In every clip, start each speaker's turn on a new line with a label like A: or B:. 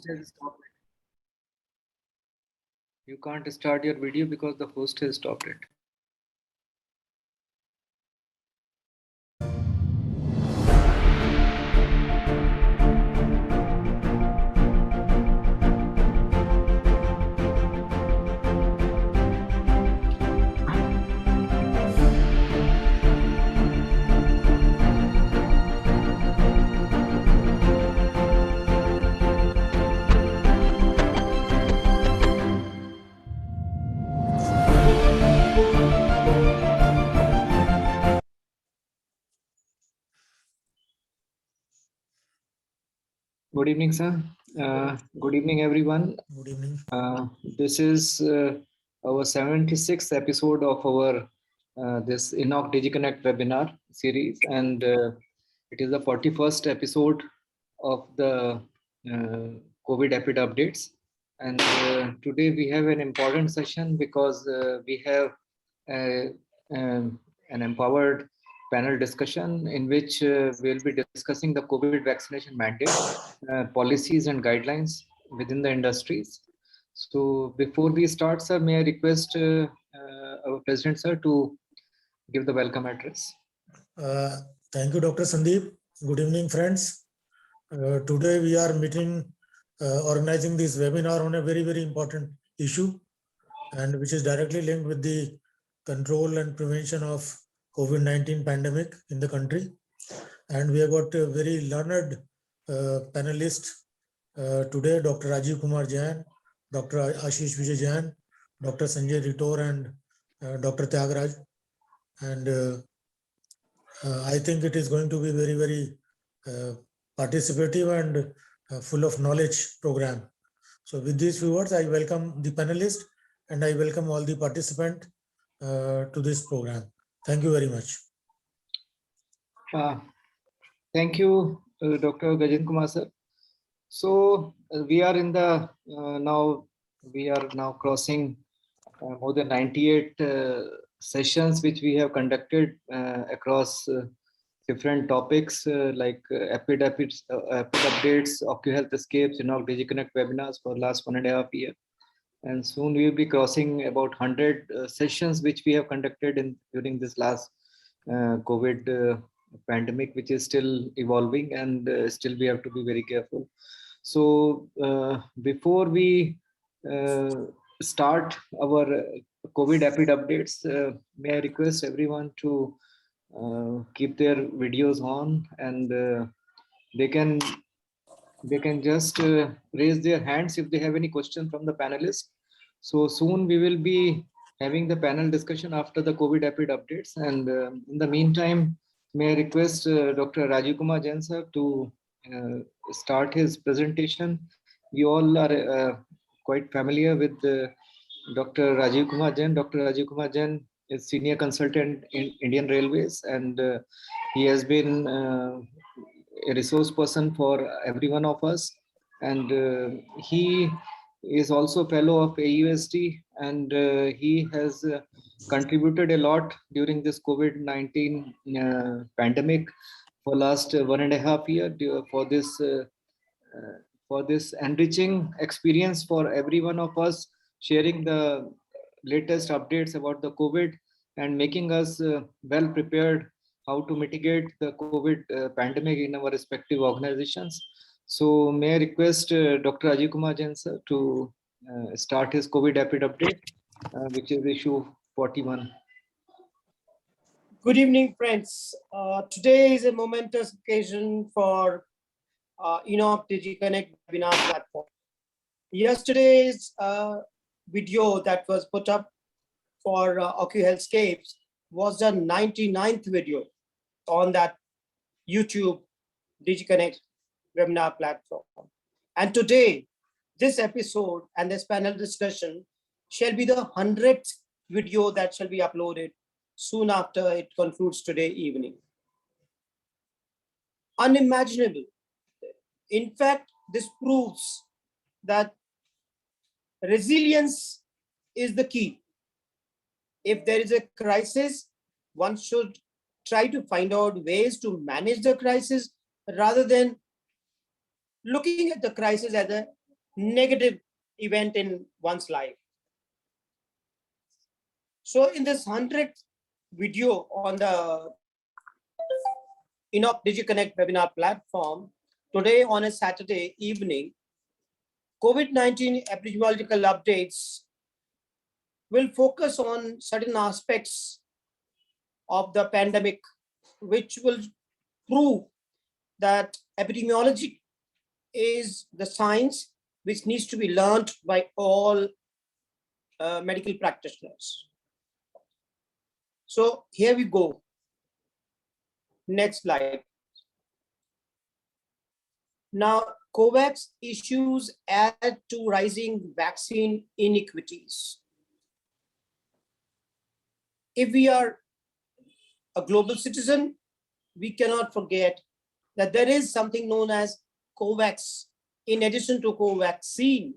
A: host has stopped it. You can't start your video because the host has stopped it. Good evening, sir. Good evening, everyone.
B: Good evening.
A: This is our 76th episode of our this Enoch DigiConnect webinar series, and it is the 41st episode of the COVID Epic updates. And today we have an important session because we have uh, an empowered panel discussion in which we'll be discussing the COVID vaccination mandate, policies and guidelines within the industries. So before we start, sir, may I request our president, sir, to give the welcome address.
B: Thank you, Dr. Sandeep. Good evening, friends. Today we are organizing this webinar on a very, very important issue, and which is directly linked with the control and prevention of COVID-19 pandemic in the country. And we have got a very learned panelist today, Dr. Rajiv Kumar Jain, Dr. Ashish Vijay Jain, Dr. Sanjay Ritor, and Dr. Tyagraj. And I think it is going to be very, very participative and full of knowledge program. So with these few words, I welcome the panelists and I welcome all the participants to this program. Thank you very much.
A: Thank you, Dr. Gajen Kumar, sir. So we are in the we are now crossing more than 98 sessions which we have conducted across different topics like Epic updates, OcuHealth Escapes, Enoch DigiConnect webinars for last 1.5 years. And soon we will be crossing about 100 sessions which we have conducted during this last COVID pandemic, which is still evolving, and still we have to be very careful. So before we start our COVID Epic updates, may I request everyone to keep their videos on, and they can just raise their hands if they have any question from the panelists. So soon we will be having the panel discussion after the COVID Epic updates, and in the meantime, may I request Dr. Rajiv Kumar Jain sir to start his presentation. We all are quite familiar with Dr. Rajiv Kumar Jain. Dr. Rajiv Kumar Jain is senior consultant in Indian Railways, and he has been a resource person for every one of us, and he is also fellow of AUST, and he has contributed a lot during this COVID-19 pandemic for last 1.5 years for this enriching experience for every one of us, sharing the latest updates about the COVID and making us well prepared how to mitigate the COVID pandemic in our respective organizations. So may I request Dr. Rajiv Kumar Jain sir to start his COVID Epic update, which is issue 41.
C: Good evening, friends. Today is a momentous occasion for Enoch DigiConnect webinar platform. Yesterday's video that was put up for OcuHealthscapes was the 99th video on that YouTube DigiConnect webinar platform. And today, this episode and this panel discussion shall be the 100th video that shall be uploaded soon after it concludes today evening. Unimaginable. In fact, this proves that resilience is the key. If there is a crisis, one should try to find out ways to manage the crisis rather than looking at the crisis as a negative event in one's life. So in this 100th video on the Enoch DigiConnect webinar platform, today on a Saturday evening, COVID-19 epidemiological updates will focus on certain aspects of the pandemic, which will prove that epidemiology is the science which needs to be learned by all medical practitioners. So here we go. Next slide. Now, COVAX issues add to rising vaccine inequities. If we are a global citizen, we cannot forget that there is something known as COVAX in addition to Covaxin.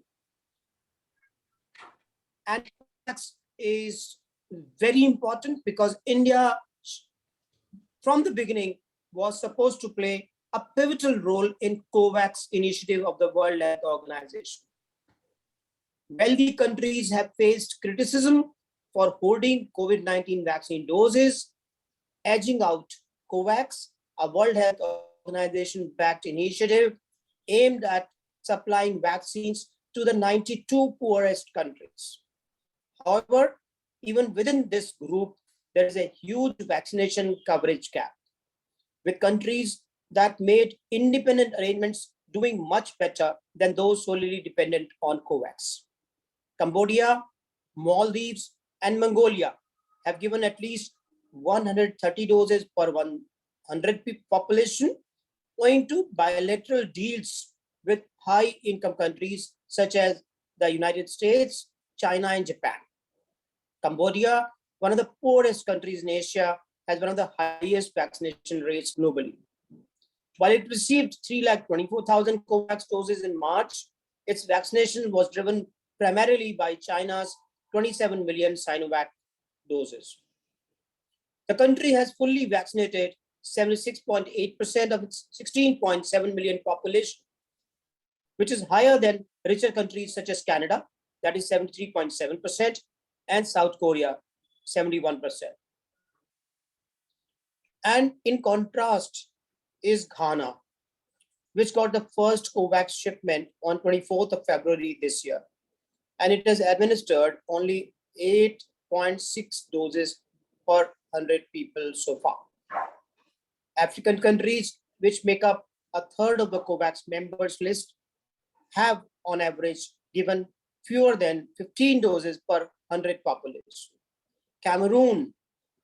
C: And COVAX is very important because India, from the beginning, was supposed to play a pivotal role in COVAX initiative of the World Health Organization. Wealthy countries have faced criticism for holding COVID-19 vaccine doses, edging out COVAX, a World Health Organization-backed initiative aimed at supplying vaccines to the 92 poorest countries. However, even within this group, there is a huge vaccination coverage gap, with countries that made independent arrangements doing much better than those solely dependent on COVAX. Cambodia, Maldives, and Mongolia have given at least 130 doses per 100 population, owing to bilateral deals with high-income countries such as the United States, China, and Japan. Cambodia, one of the poorest countries in Asia, has one of the highest vaccination rates globally. While it received 324,000 COVAX doses in March, its vaccination was driven primarily by China's 27 million Sinovac doses. The country has fully vaccinated 76.8% of its 16.7 million population, which is higher than richer countries such as Canada, that is 73.7%, and South Korea, 71%. And in contrast is Ghana, which got the first COVAX shipment on 24th of February this year. And it has administered only 8.6 doses per 100 people so far. African countries, which make up a third of the COVAX members list, have on average given fewer than 15 doses per 100 population. Cameroon,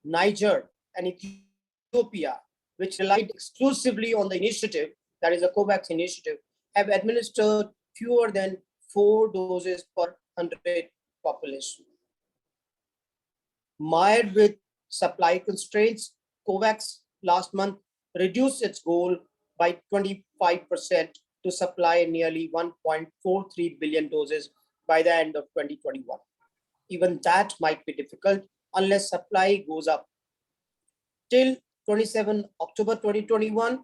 C: Niger, and Ethiopia, which relied exclusively on the initiative, that is the COVAX initiative, have administered fewer than 4 doses per 100 population. Mired with supply constraints, COVAX last month reduced its goal by 25% to supply nearly 1.43 billion doses by the end of 2021. Even that might be difficult unless supply goes up. Till 27 October 2021,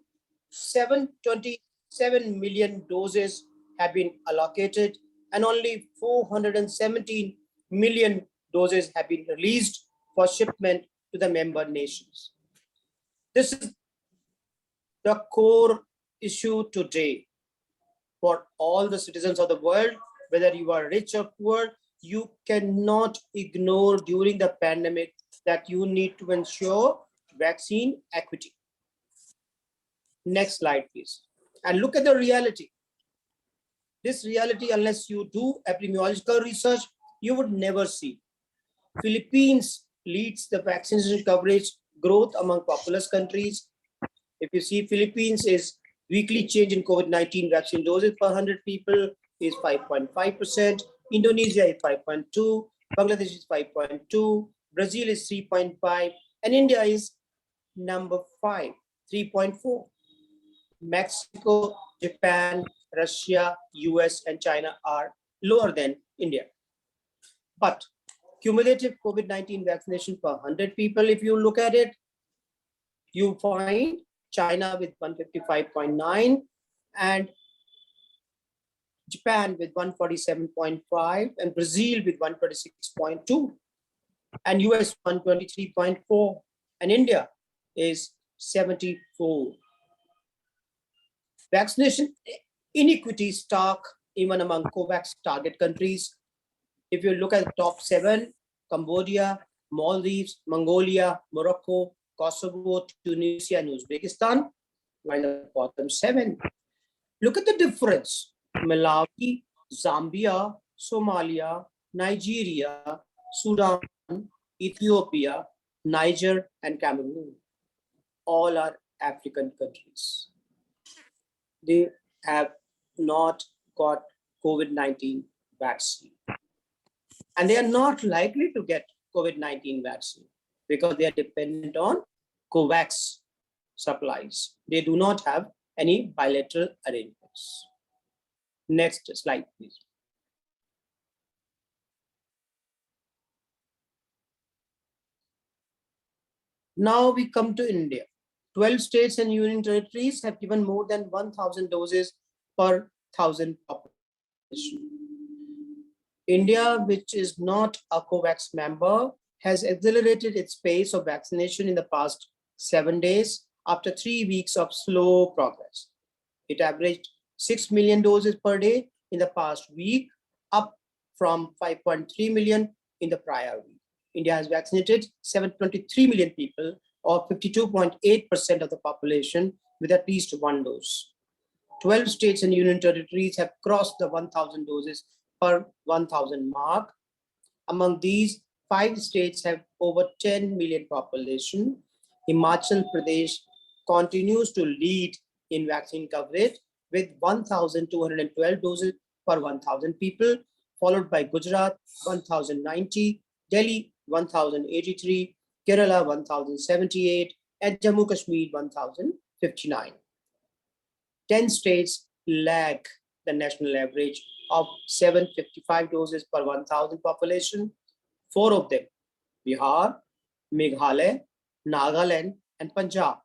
C: 727 million doses have been allocated and only 417 million doses have been released for shipment to the member nations. This is the core issue today for all the citizens of the world, whether you are rich or poor. You cannot ignore during the pandemic that you need to ensure vaccine equity. Next slide, please. And look at the reality. This reality, unless you do epidemiological research, you would never see. Philippines leads the vaccination coverage growth among populous countries. If you see, Philippines is weekly change in COVID-19 vaccine doses per 100 people is 5.5%. Indonesia is 5.2, Bangladesh is 5.2, Brazil is 3.5, and India is number 5, 3.4. Mexico, Japan, Russia, US, and China are lower than India. But cumulative COVID-19 vaccination per 100 people, if you look at it, you find China with 155.9 and Japan with 147.5, and Brazil with 126.2, and US 123.4, and India is 74. Vaccination inequity stark even among COVAX target countries. If you look at the top 7, Cambodia, Maldives, Mongolia, Morocco, Kosovo, Tunisia, and Uzbekistan, while the bottom 7. Look at the difference. Malawi, Zambia, Somalia, Nigeria, Sudan, Ethiopia, Niger, and Cameroon. All are African countries. They have not got COVID-19 vaccine. And they are not likely to get COVID-19 vaccine because they are dependent on COVAX supplies. They do not have any bilateral arrangements. Next slide, please. Now we come to India. 12 states and union territories have given more than 1,000 doses per 1,000 population. India, which is not a COVAX member, has accelerated its pace of vaccination in the past 7 days after 3 weeks of slow progress. It averaged 6 million doses per day in the past week, up from 5.3 million in the prior week. India has vaccinated 723 million people, or 52.8% of the population, with at least one dose. 12 states and union territories have crossed the 1,000 doses per 1,000 mark. Among these, 5 states have over 10 million population. Himachal Pradesh continues to lead in vaccine coverage with 1,212 doses per 1,000 people, followed by Gujarat 1,090, Delhi 1,083, Kerala 1,078, and Jammu Kashmir 1,059. 10 states lag the national average of 755 doses per 1,000 population. 4 of them, Bihar, Meghalaya, Nagaland, and Punjab,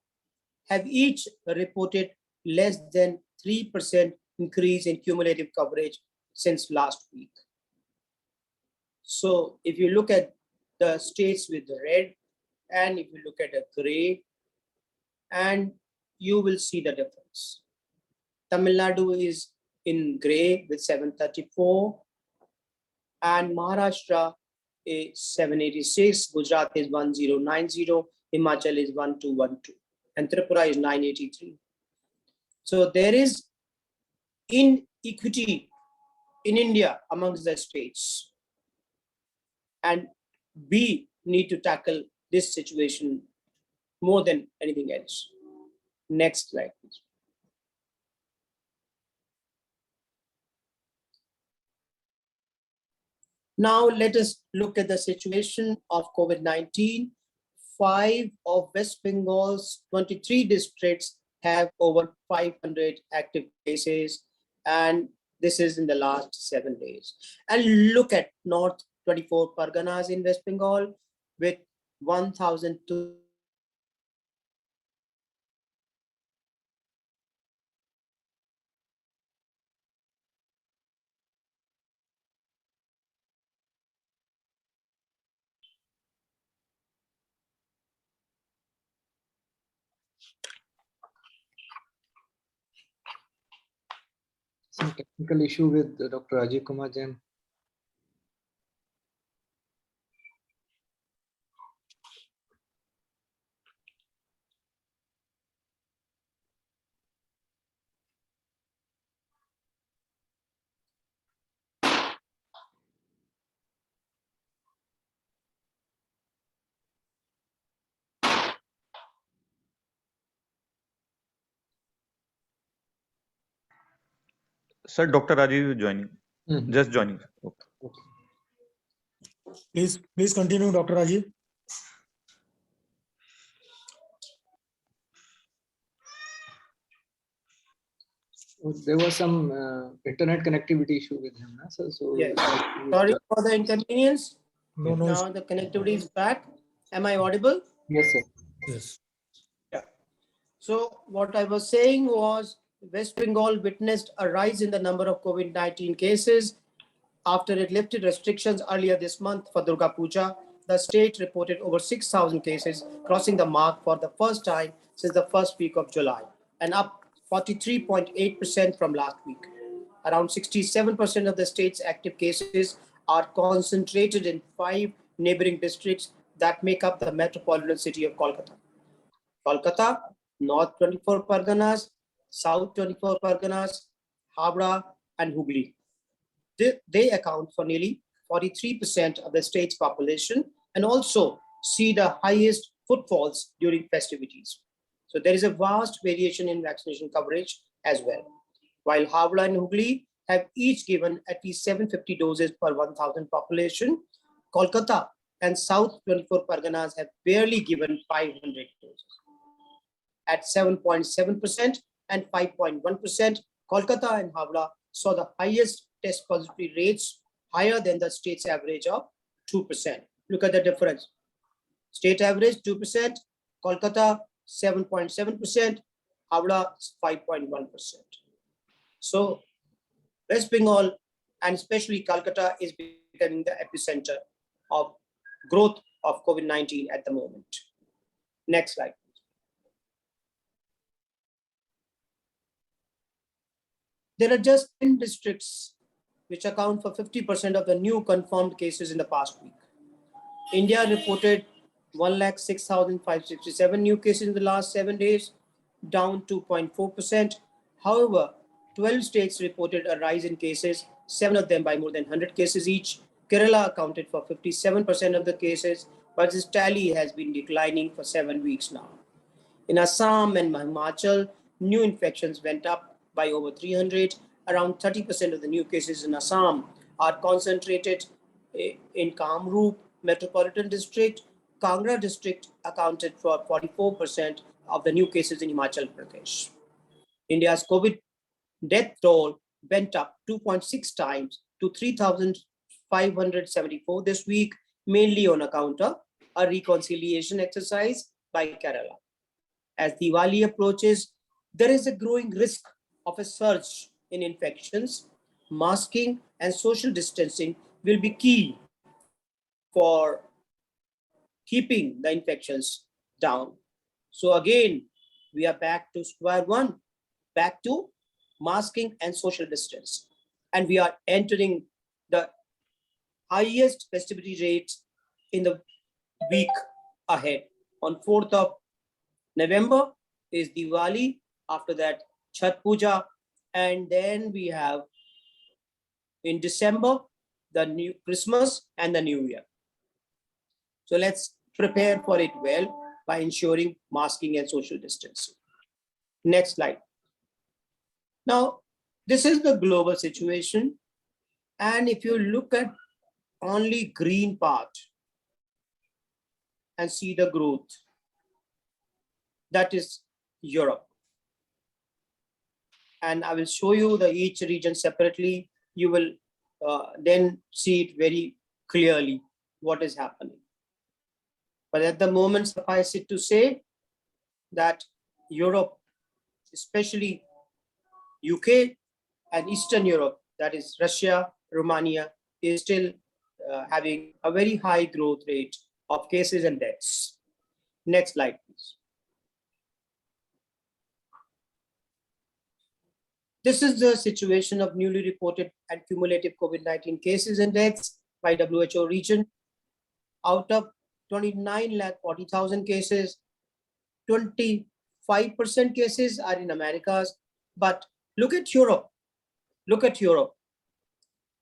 C: have each reported less than 3% increase in cumulative coverage since last week. So if you look at the states with red, and if you look at a gray, and you will see the difference. Tamil Nadu is in gray with 734, and Maharashtra is 786, Gujarat is 1090, Himachal is 1212, and Tripura is 983. So there is inequity in India amongst the states, and we need to tackle this situation more than anything else. Next slide, please. Now let us look at the situation of COVID-19. 5 of West Bengal's 23 districts have over 500 active cases, and this is in the last 7 days. And look at North 24 Parganas in West Bengal with 1,002.
A: Some technical issue with Dr. Rajiv Kumar Jain.
D: Sir, Dr. Rajiv is joining. Just joining. Okay.
B: Please continue, Dr. Rajiv.
A: There was some internet connectivity issue with him, sir. So
C: yes. Sorry for the inconvenience.
B: No.
C: Now the connectivity is back. Am I audible?
A: Yes, sir.
B: Yes.
C: Yeah. So what I was saying was, West Bengal witnessed a rise in the number of COVID-19 cases after it lifted restrictions earlier this month for Durga Puja. The state reported over 6,000 cases, crossing the mark for the first time since the first week of July, and up 43.8% from last week. Around 67% of the state's active cases are concentrated in 5 neighboring districts that make up the metropolitan city of Kolkata. Kolkata, North 24 Parganas, South 24 Parganas, Howrah, and Hooghly. They account for nearly 43% of the state's population and also see the highest footfalls during festivities. So there is a vast variation in vaccination coverage as well. While Howrah and Hooghly have each given at least 750 doses per 1,000 population, Kolkata and South 24 Parganas have barely given 500 doses. At 7.7% and 5.1%, Kolkata and Howrah saw the highest test positivity rates, higher than the state's average of 2%. Look at the difference. State average 2%, Kolkata 7.7%, Howrah 5.1%. So West Bengal and especially Kolkata is becoming the epicenter of growth of COVID-19 at the moment. Next slide. There are just 10 districts which account for 50% of the new confirmed cases in the past week. India reported 106,567 new cases in the last 7 days, down 2.4%. However, 12 states reported a rise in cases, 7 of them by more than 100 cases each. Kerala accounted for 57% of the cases, but this tally has been declining for 7 weeks now. In Assam and Himachal, new infections went up by over 300. Around 30% of the new cases in Assam are concentrated in Kamrup Metropolitan District. Kangra District accounted for 44% of the new cases in Himachal Pradesh. India's COVID death toll went up 2.6 times to 3,574 this week, mainly on account of a reconciliation exercise by Kerala. As Diwali approaches, there is a growing risk of a surge in infections. Masking and social distancing will be key for keeping the infections down. So again, we are back to square one, back to masking and social distance. And we are entering the highest festivity rates in the week ahead. On 4th of November is Diwali, after that Chhat Puja, and then we have in December the new Christmas and the New Year. So let's prepare for it well by ensuring masking and social distancing. Next slide. Now, this is the global situation. And if you look at only green part and see the growth, that is Europe. And I will show you each region separately. You will then see it very clearly what is happening. But at the moment, suffice it to say that Europe, especially UK and Eastern Europe, that is Russia, Romania, is still having a very high growth rate of cases and deaths. Next slide, please. This is the situation of newly reported and cumulative COVID-19 cases and deaths by WHO region. Out of 29,40,000 cases, 25% cases are in Americas. But look at Europe. Look at Europe.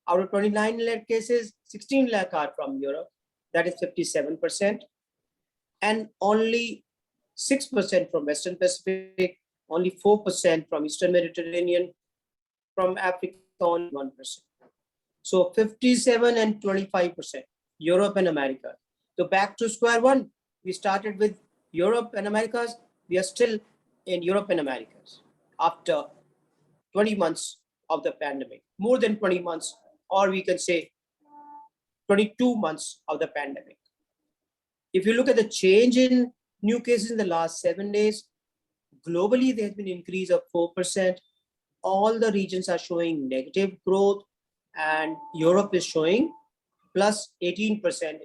C: Out of 29 lakh cases, 16 lakh are from Europe. That is 57%. And only 6% from Western Pacific, only 4% from Eastern Mediterranean, from Africa, only 1%. So 57 and 25%, Europe and America. So back to square one. We started with Europe and Americas. We are still in Europe and Americas after 20 months of the pandemic, more than 20 months, or we can say 22 months of the pandemic. If you look at the change in new cases in the last 7 days, globally, there has been an increase of 4%. all the regions are showing negative growth, and Europe is showing plus 18%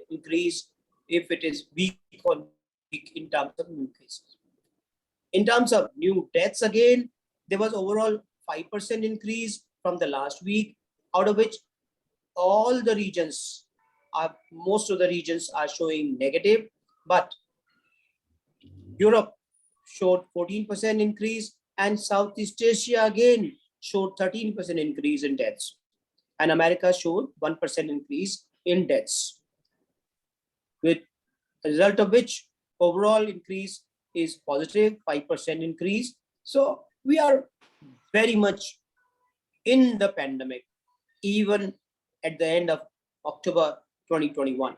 C: increase if it is week on week in terms of new cases. In terms of new deaths, again, there was overall 5% increase from the last week, out of which all the regions most of the regions are showing negative, but Europe showed 14% increase, and Southeast Asia again showed 13% increase in deaths, and America showed 1% increase in deaths, with a result of which overall increase is positive 5% increase. So we are very much in the pandemic, even at the end of October 2021.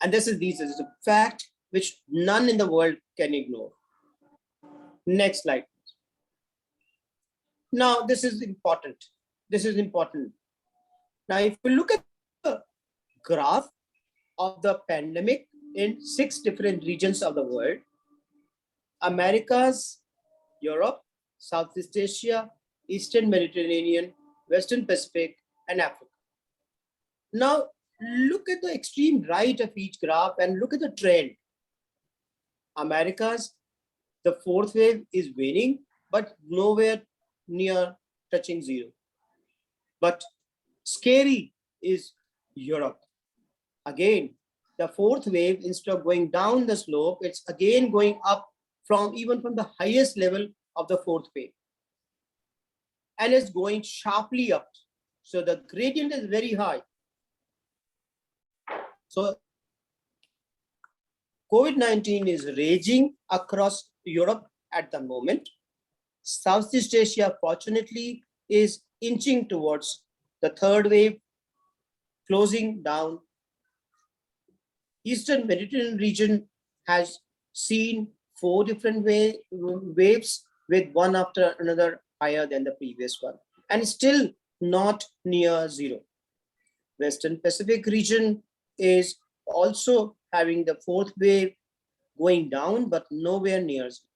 C: And this is a fact which none in the world can ignore. Next slide. Now, this is important. This is important. Now, if we look at the graph of the pandemic in 6 different regions of the world, Americas, Europe, Southeast Asia, Eastern Mediterranean, Western Pacific, and Africa. Now, look at the extreme right of each graph and look at the trend. Americas, the 4th wave is waning, but nowhere near touching zero. But scary is Europe. Again, the 4th wave, instead of going down the slope, it's again going up from the highest level of the 4th wave. And it's going sharply up. So the gradient is very high. So COVID-19 is raging across Europe at the moment. Southeast Asia, fortunately, is inching towards the 3rd wave, closing down. Eastern Mediterranean region has seen 4 different waves, with one after another higher than the previous one, and still not near zero. Western Pacific region is also having the 4th wave going down, but nowhere near zero.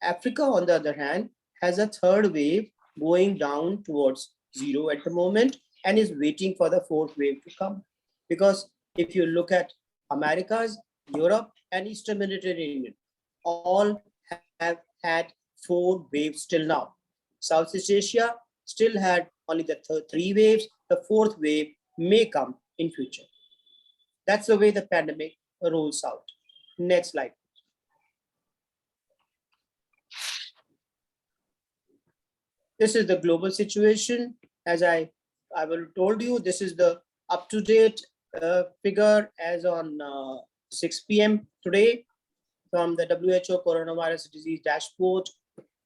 C: Africa, on the other hand, has a 3rd wave going down towards zero at the moment and is waiting for the 4th wave to come. Because if you look at Americas, Europe, and Eastern Mediterranean, all have had 4 waves till now. Southeast Asia still had only the 3 waves. The 4th wave may come in future. That's the way the pandemic rolls out. Next slide. This is the global situation. As I will told you, this is the up-to-date figure as on 6 p.m. today from the WHO coronavirus disease dashboard.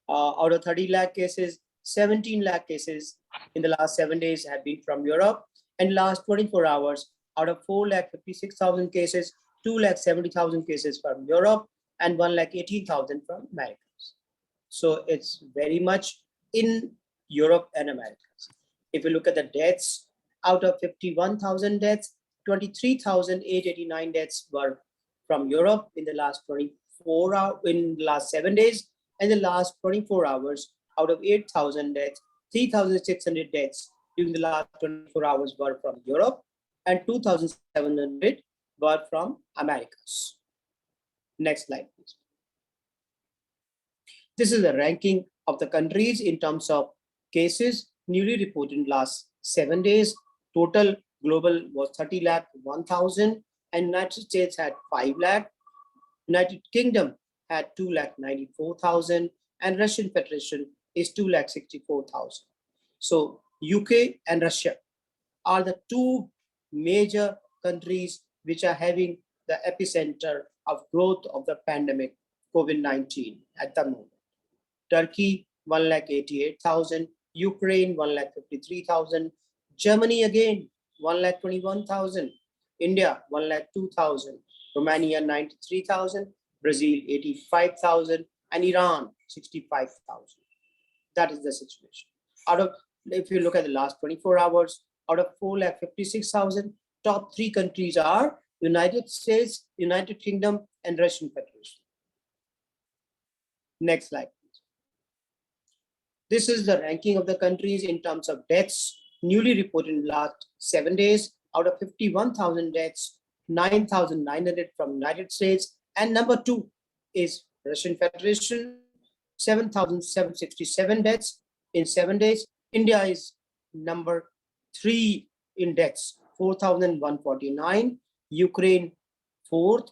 C: Out of 30 lakh cases, 17 lakh cases in the last 7 days have been from Europe, and last 24 hours, out of 4,56,000 cases, 2,70,000 cases from Europe and 1,18,000 from Americas. So it's very much in Europe and Americas. If you look at the deaths, out of 51,000 deaths, 23,889 deaths were from Europe in the last 24 hours, in the last 7 days, and the last 24 hours, out of 8,000 deaths, 3,600 deaths during the last 24 hours were from Europe, and 2,700 were from Americas. Next slide, please. This is the ranking of the countries in terms of cases newly reported in last 7 days. Total global was 30,01,000, and United States had 5 lakh. United Kingdom had 2,94,000, and Russian Federation is 2,64,000. So UK and Russia are the 2 major countries which are having the epicenter of growth of the pandemic COVID-19 at the moment. Turkey 1,88,000, Ukraine 1,53,000, Germany again 1,21,000, India 1,02,000, Romania 93,000, Brazil 85,000, and Iran 65,000. That is the situation. If you look at the last 24 hours, out of 4,56,000, top 3 countries are United States, United Kingdom, and Russian Federation. Next slide, please. This is the ranking of the countries in terms of deaths newly reported in the last 7 days. Out of 51,000 deaths, 9,900 from United States, and number 2 is Russian Federation, 7,767 deaths in 7 days. India is number 3 in deaths, 4,149. Ukraine 4th,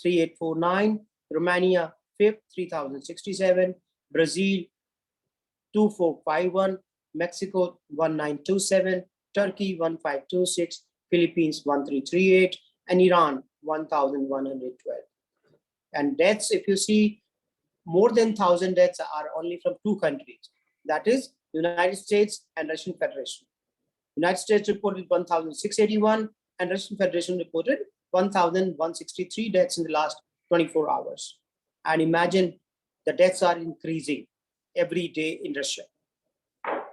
C: 3,849. Romania 5th, 3,067. Brazil 2,451. Mexico 1,927. Turkey 1,526. Philippines 1,338. And Iran 1,112. And deaths, if you see, more than 1,000 deaths are only from 2 countries. That is United States and Russian Federation. United States reported 1,681 and Russian Federation reported 1,163 deaths in the last 24 hours. And imagine the deaths are increasing every day in Russia.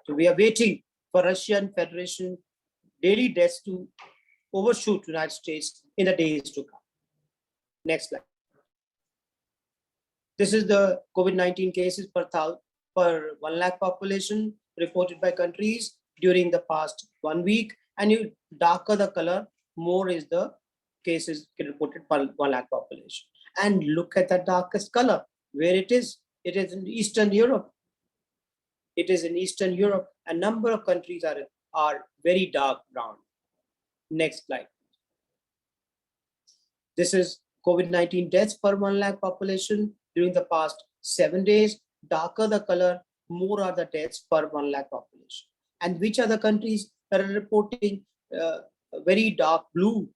C: So we are waiting for Russian Federation daily deaths to overshoot United States in the days to come. Next slide. This is the COVID-19 cases per 1 lakh population reported by countries during the past 1 week. And you darker the color, more is the cases reported per 1 lakh population. And look at the darkest color, where it is. It is in Eastern Europe. It is in Eastern Europe. A number of countries are very dark brown. Next slide. This is COVID-19 deaths per 1 lakh population during the past 7 days. Darker the color, more are the deaths per 1 lakh population. And which are the countries that are reporting very dark blue?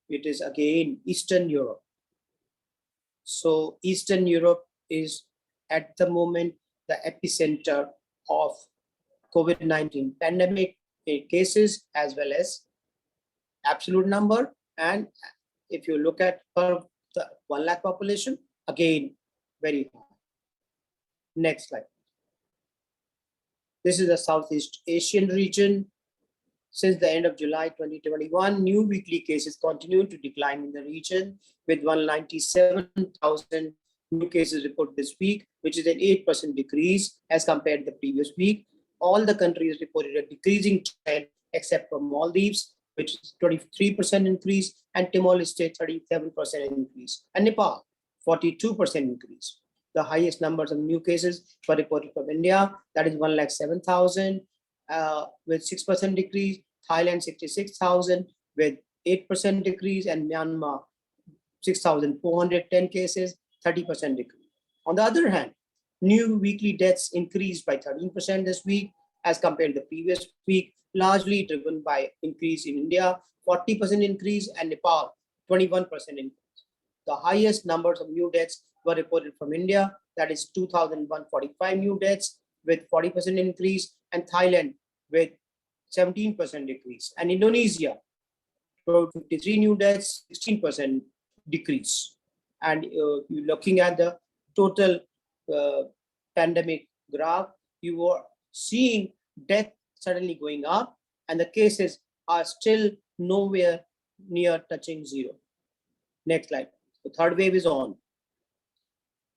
C: It is again Eastern Europe. So Eastern Europe is at the moment the epicenter of COVID-19 pandemic cases as well as absolute number. And if you look at per the 1 lakh population, again, very high. Next slide. This is the Southeast Asian region. Since the end of July 2021, new weekly cases continue to decline in the region, with 197,000 new cases reported this week, which is an 8% decrease as compared to the previous week. All the countries reported a decreasing trend except for Maldives, which is 23% increase, and Timor-Leste 37% increase, and Nepal 42% increase. The highest numbers of new cases were reported from India, that is 107,000 with 6% decrease, Thailand 66,000 with 8% decrease, and Myanmar 6,410 cases, 30% decrease. On the other hand, new weekly deaths increased by 13% this week as compared to the previous week, largely driven by increase in India, 40% increase, and Nepal 21% increase. The highest numbers of new deaths were reported from India, that is 2,145 new deaths with 40% increase, and Thailand with 17% decrease, and Indonesia 53 new deaths, 16% decrease. And looking at the total pandemic graph, you are seeing death suddenly going up, and the cases are still nowhere near touching zero. Next slide. The third wave is on.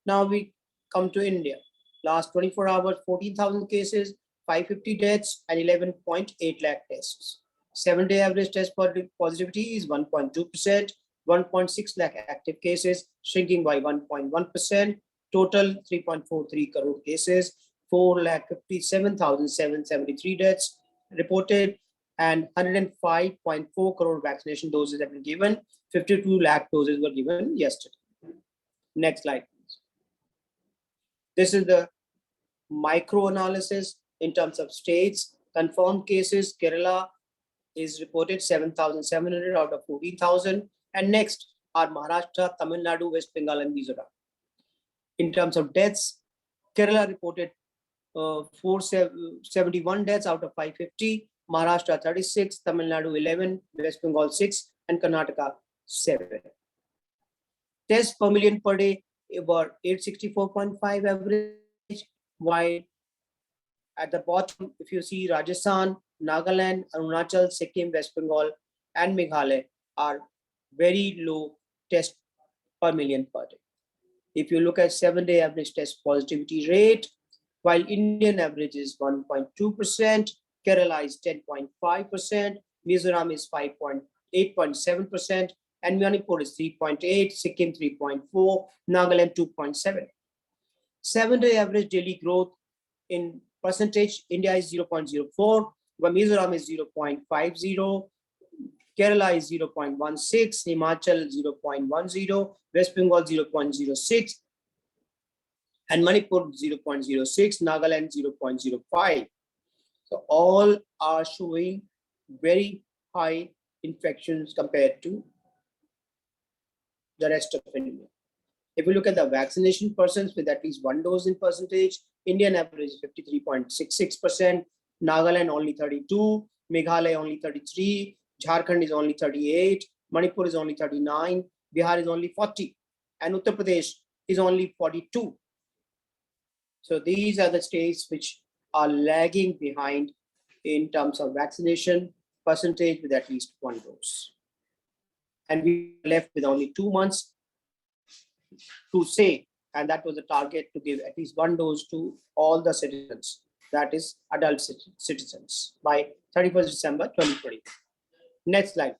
C: Now we come to India. Last 24 hours, 14,000 cases, 550 deaths, and 11.8 lakh tests. 7-day average test positivity is 1.2%, 1.6 lakh active cases, shrinking by 1.1%, total 3.43 crore cases, 4,57,773 deaths reported, and 105.4 crore vaccination doses have been given. 52 lakh doses were given yesterday. Next slide, please. This is the micro analysis in terms of states. Confirmed cases, Kerala is reported 7,700 out of 14,000. And next are Maharashtra, Tamil Nadu, West Bengal, and Mizoram. In terms of deaths, Kerala reported 471 deaths out of 550, Maharashtra 36, Tamil Nadu 11, West Bengal 6, and Karnataka 7. Tests per million per day were 864.5 average, while at the bottom, if you see Rajasthan, Nagaland, Arunachal, Sikkim, West Bengal, and Meghalaya are very low test per million per day. If you look at 7-day average test positivity rate, while Indian average is 1.2%, Kerala is 10.5%, Mizoram is 8.7%, and Manipur is 3.8, Sikkim 3.4, Nagaland 2.7. 7-day average daily growth in percentage, India is 0.04, while Mizoram is 0.50, Kerala is 0.16, Himachal 0.10, West Bengal 0.06, and Manipur 0.06, Nagaland 0.05. So all are showing very high infections compared to the rest of India. If we look at the vaccination persons with at least one dose in percentage, Indian average is 53.66%, Nagaland only 32, Meghalaya only 33, Jharkhand is only 38, Manipur is only 39, Bihar is only 40, and Uttar Pradesh is only 42. So these are the states which are lagging behind in terms of vaccination percentage with at least one dose. And we are left with only 2 months to say, and that was the target, to give at least one dose to all the citizens, that is adult citizens, by 31st December 2020. Next slide.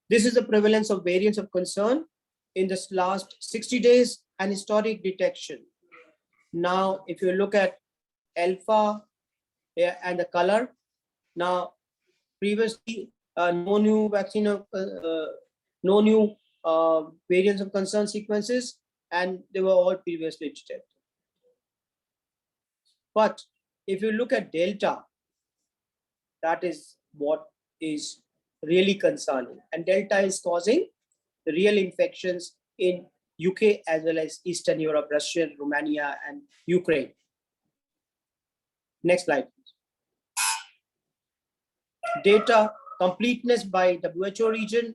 C: This is the prevalence of variants of concern in this last 60 days and historic detection. Now, if you look at alpha and the color, now previously no new vaccine of no new variants of concern sequences, and they were all previously detected. But if you look at Delta, that is what is really concerning, and Delta is causing the real infections in UK as well as Eastern Europe, Russia, Romania, and Ukraine. Next slide. Data completeness by WHO region.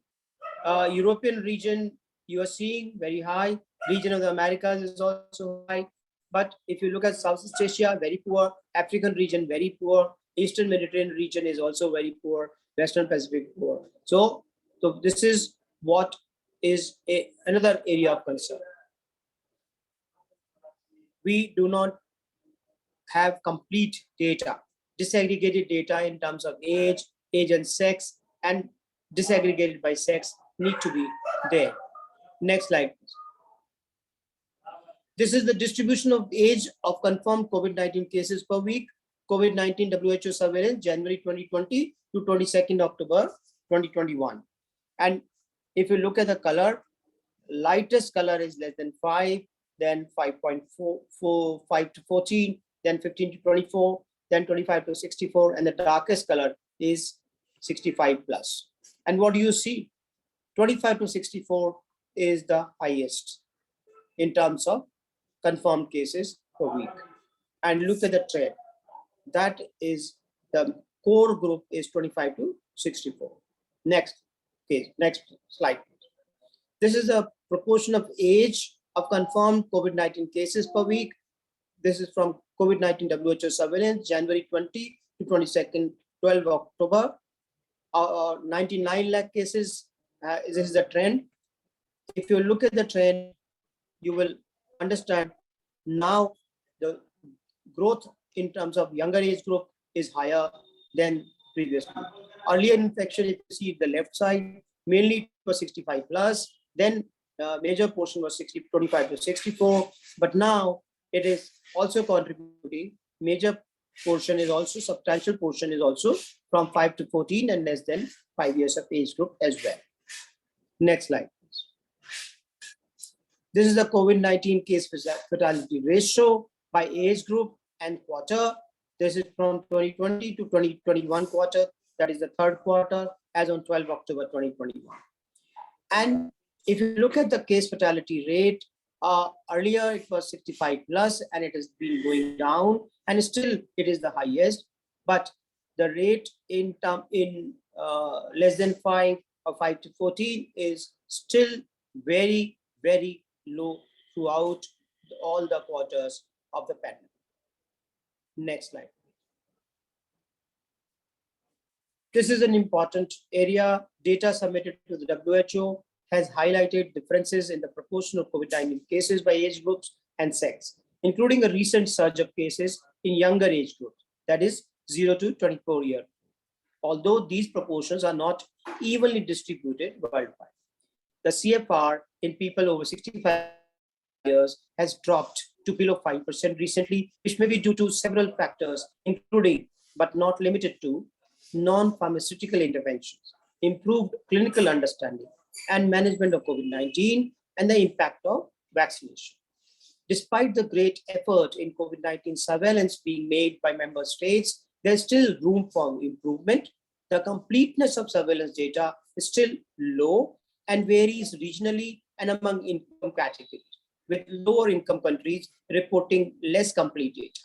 C: European region, you are seeing very high. Region of the Americas is also high. But if you look at Southeast Asia, very poor. African region, very poor. Eastern Mediterranean region is also very poor. Western Pacific, poor. So this is what is another area of concern. We do not have complete data, disaggregated data in terms of age and sex, and disaggregated by sex need to be there. Next slide. This is the distribution of age of confirmed COVID-19 cases per week. COVID-19 WHO surveillance, January 2020 to 22nd October 2021. And if you look at the color, lightest color is less than 5, then 5.4, 5 to 14, then 15 to 24, then 25 to 64, and the darkest color is 65 plus. And what do you see? 25 to 64 is the highest in terms of confirmed cases per week. And look at the trend. That is the core group is 25 to 64. Next page, next slide. This is the proportion of age of confirmed COVID-19 cases per week. This is from COVID-19 WHO surveillance, January 20 to 22nd, 12 October. 99 lakh cases. This is the trend. If you look at the trend, you will understand now the growth in terms of younger age group is higher than previously. Earlier infection, if you see the left side, mainly for 65 plus, then major portion was 25 to 64, but now it is also contributing. Major portion is also, substantial portion is also from 5 to 14 and less than 5 years of age group as well. Next slide. This is the COVID-19 case fatality ratio by age group and quarter. This is from 2020 to 2021 quarter. That is the third quarter as on 12 October 2021. And if you look at the case fatality rate, earlier it was 65 plus and it has been going down, and still it is the highest. But the rate in less than 5 or 5 to 14 is still very, very low throughout all the quarters of the pandemic. Next slide. This is an important area. Data submitted to the WHO has highlighted differences in the proportion of COVID-19 cases by age groups and sex, including a recent surge of cases in younger age groups, that is 0 to 24 years, although these proportions are not evenly distributed worldwide. The CFR in people over 65 years has dropped to below 5% recently, which may be due to several factors, including but not limited to non-pharmaceutical interventions, improved clinical understanding and management of COVID-19, and the impact of vaccination. Despite the great effort in COVID-19 surveillance being made by member states, there's still room for improvement. The completeness of surveillance data is still low and varies regionally and among income categories, with lower income countries reporting less complete data.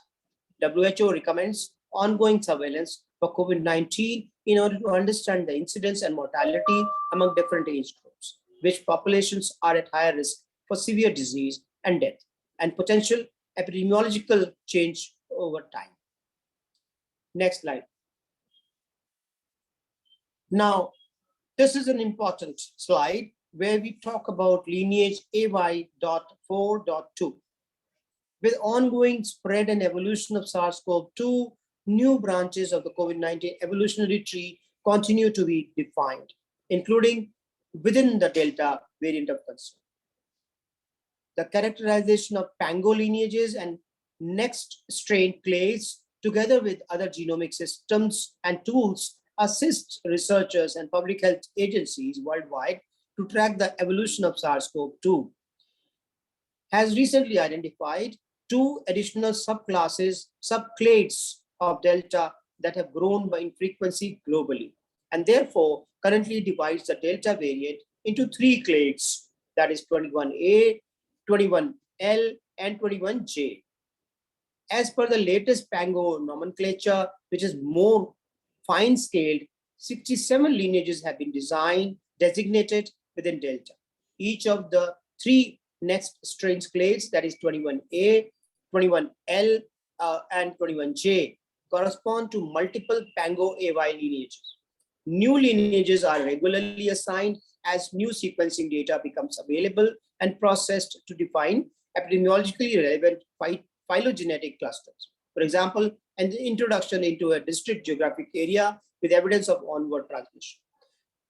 C: WHO recommends ongoing surveillance for COVID-19 in order to understand the incidence and mortality among different age groups, which populations are at higher risk for severe disease and death, and potential epidemiological change over time. Next slide. Now, this is an important slide where we talk about lineage AY.4.2. With ongoing spread and evolution of SARS-CoV-2, new branches of the COVID-19 evolutionary tree continue to be defined, including within the Delta variant of concern. The characterization of pango lineages and next strain clades, together with other genomic systems and tools, assist researchers and public health agencies worldwide to track the evolution of SARS-CoV-2. Has recently identified 2 additional subclasses, subclades of Delta that have grown in frequency globally, and therefore currently divides the Delta variant into 3 clades, that is 21A, 21L, and 21J. As per the latest Pango nomenclature, which is more fine-scaled, 67 lineages have been designated within Delta. Each of the 3 next strain clades, that is 21A, 21L, and 21J, correspond to multiple Pango AY lineages. New lineages are regularly assigned as new sequencing data becomes available and processed to define epidemiologically relevant phylogenetic clusters. For example, an introduction into a distinct geographic area with evidence of onward transmission.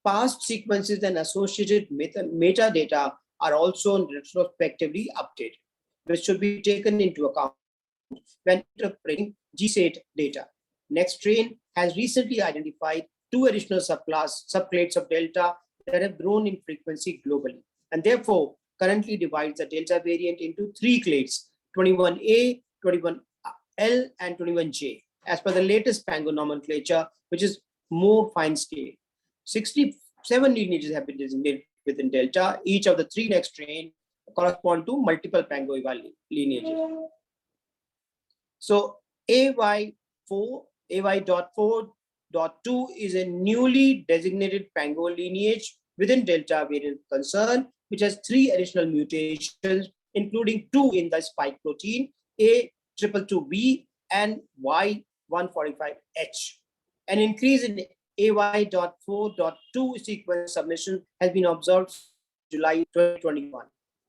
C: Past sequences and associated metadata are also retrospectively updated, which should be taken into account when interpreting GSAID data. NextStrain has recently identified 2 additional subclades of Delta that have grown in frequency globally, and therefore currently divides the Delta variant into 3 clades, 21A, 21L, and 21J, as per the latest Pango nomenclature, which is more fine scale. 67 lineages have been designated within Delta. Each of the 3 next strain correspond to multiple Pango lineages. So AY.4.2 is a newly designated Pango lineage within Delta variant concern, which has 3 additional mutations, including 2 in the spike protein, A222B and Y145H. An increase in AY.4.2 sequence submission has been observed in July 2021.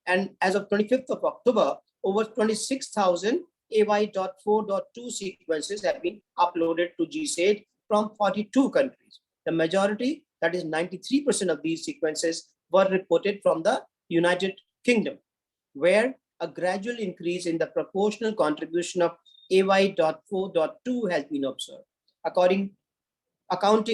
C: And as of 25th of October, over 26,000 AY.4.2 sequences have been uploaded to GSAID from 42 countries. The majority, that is 93% of these sequences, were reported from the United Kingdom, where a gradual increase in the proportional contribution of AY.4.2 has been observed, accounting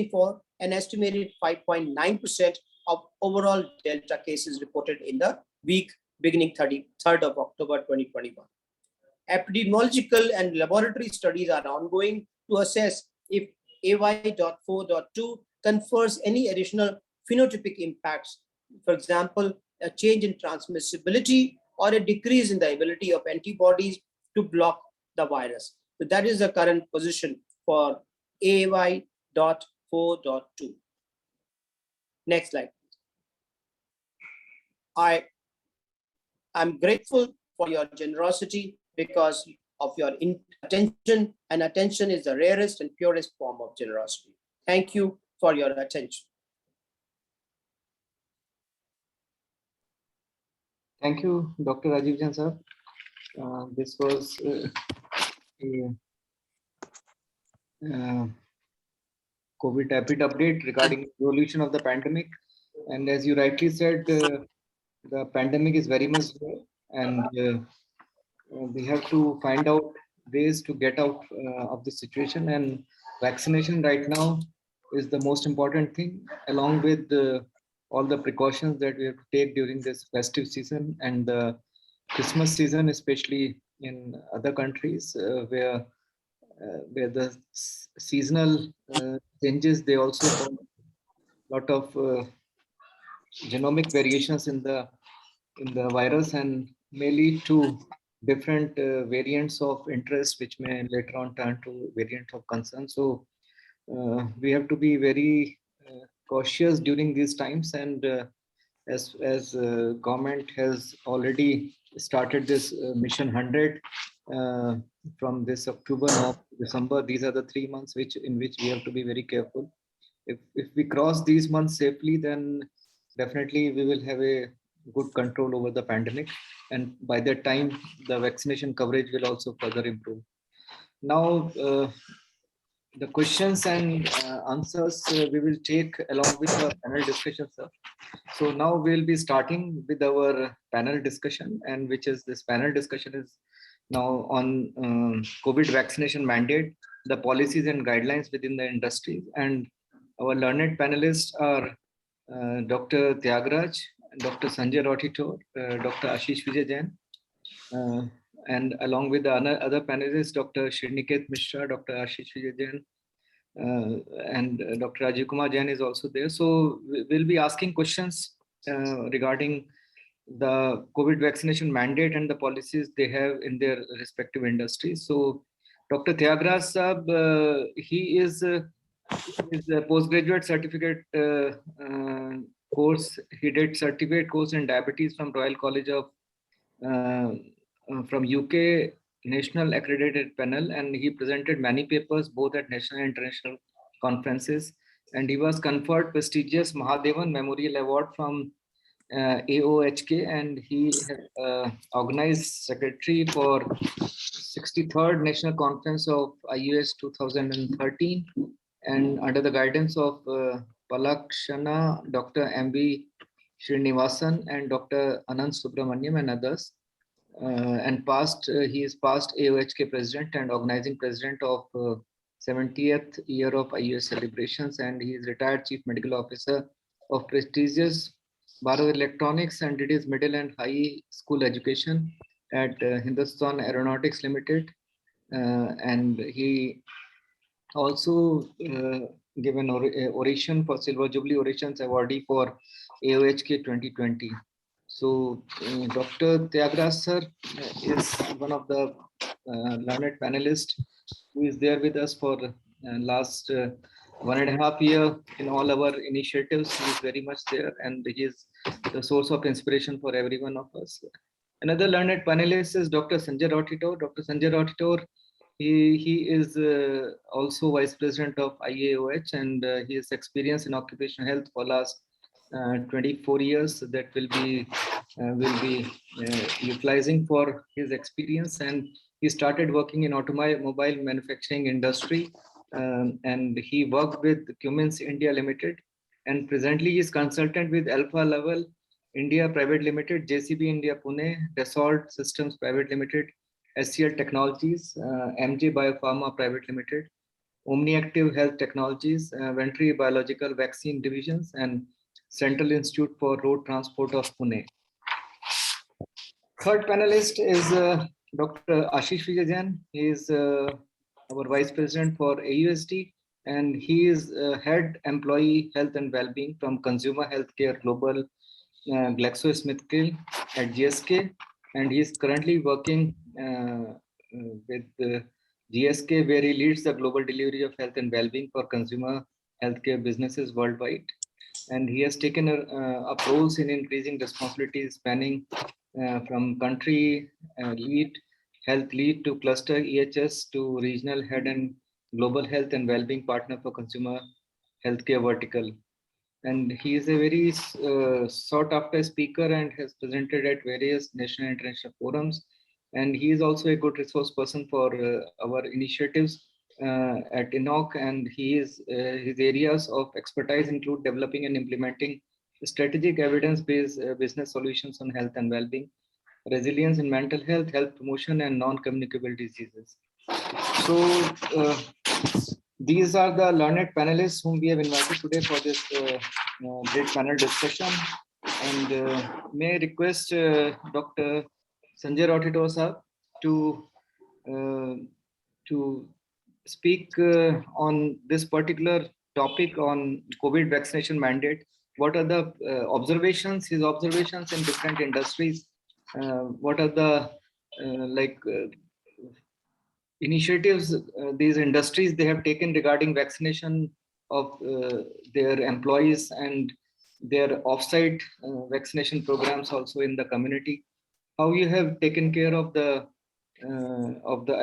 C: for an estimated 5.9% of overall Delta cases reported in the week beginning 3rd of October 2021. Epidemiological and laboratory studies are ongoing to assess if AY.4.2 confers any additional phenotypic impacts, for example, a change in transmissibility or a decrease in the ability of antibodies to block the virus. So that is the current position for AY.4.2. Next slide. I'm grateful for your generosity because of your attention, and attention is the rarest and purest form of generosity. Thank you for your attention.
A: Thank you, Dr. Rajeev Jain sir. This was a COVID rapid update regarding evolution of the pandemic. And as you rightly said, the pandemic is very much there, and we have to find out ways to get out of the situation. And vaccination right now is the most important thing, along with all the precautions that we have to take during this festive season and the Christmas season, especially in other countries where the seasonal changes, they also cause a lot of genomic variations in the virus, and may lead to different variants of interest, which may later on turn to variants of concern. So we have to be very cautious during these times, and as government has already started this mission 100 from this October, November, December. These are the 3 months in which we have to be very careful. If we cross these months safely, then definitely we will have a good control over the pandemic, and by that time the vaccination coverage will also further improve. Now the questions and answers we will take along with our panel discussion, sir. So now we'll be starting with our panel discussion, and which is this panel discussion is now on COVID vaccination mandate, the policies and guidelines within the industry. And our learned panelists are Dr. Tyagraj, Dr. Sanjay Rothitor, Dr. Ashish Vijay Jain, and along with the other panelists, Dr. Shriniket Mishra, Dr. Ashish Vijay Jain, and Dr. Rajiv Kumar Jain is also there. So we'll be asking questions regarding the COVID vaccination mandate and the policies they have in their respective industries. So Dr. Tyagraj Sahab, he is a postgraduate certificate course. He did certificate course in diabetes from Royal College of from UK National Accredited Panel, and he presented many papers both at national and international conferences, and he was conferred prestigious Mahadevan Memorial Award from AOHK, and he organized secretary for 63rd National Conference of IUS 2013, and under the guidance of Palakshana, Dr. M.B. Srinivasan and Dr. Anand Subramaniam and others. And he is past AOHK president and organizing president of 70th year of IUS celebrations, and he is retired chief medical officer of prestigious Bharat Electronics, and did his middle and high school education at Hindustan Aeronautics Limited, and he also gave an oration for Silver Jubilee Orations awardee for AOHK 2020. So Dr. Tyagraj sir is one of the learned panelists who is there with us for last 1.5 years in all our initiatives. He is very much there, and he is the source of inspiration for every one of us. Another learned panelist is Dr. Sanjay Rothitor. Dr. Sanjay Rothitor, he is also vice president of IAOH, and he has experience in occupational health for last 24 years that will be utilizing for his experience. And he started working in automobile manufacturing industry, and he worked with Cummins India Limited, and presently he is consultant with Alpha Level India Private Limited, JCB India Pune, Dassault Systems Private Limited, SCL Technologies, MJ Biopharma Private Limited, OmniActive Health Technologies, Ventry Biological Vaccine Divisions, and Central Institute for Road Transport of Pune. Third panelist is Dr. Ashish Vijay Jain. He is our vice president for AUSD, and he is head employee health and well-being from Consumer Healthcare Global GlaxoSmithKline at GSK, and he is currently working with GSK, where he leads the global delivery of health and well-being for consumer healthcare businesses worldwide. And he has taken up roles in increasing responsibilities spanning from country lead, health lead to cluster EHS to regional head and global health and well-being partner for consumer healthcare vertical. And he is a very sought after speaker and has presented at various national and international forums, and he is also a good resource person for our initiatives at Enoch, and his areas of expertise include developing and implementing strategic evidence-based business solutions on health and well-being, resilience in mental health, health promotion, and non-communicable diseases. So these are the learned panelists whom we have invited today for this great panel discussion. And may I request Dr. Sanjay Rotito sir to speak on this particular topic on COVID vaccination mandate. What are the observations, his observations in different industries? What are the initiatives these industries they have taken regarding vaccination of their employees and their offsite vaccination programs also in the community? How you have taken care of the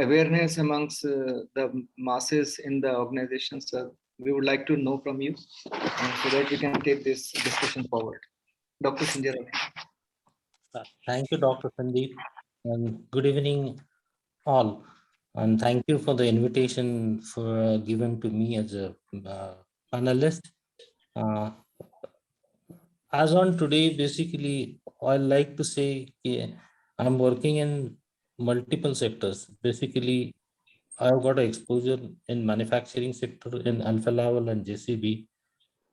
A: awareness amongst the masses in the organizations? We would like to know from you so that we can take this discussion forward. Dr. Sanjay Rotito.
E: Thank you, Dr. Sandeep, and good evening all. And thank you for the invitation for given to me as a panelist. As on today, basically, I like to say I'm working in multiple sectors. Basically, I've got exposure in manufacturing sector in Alfa Laval and JCB,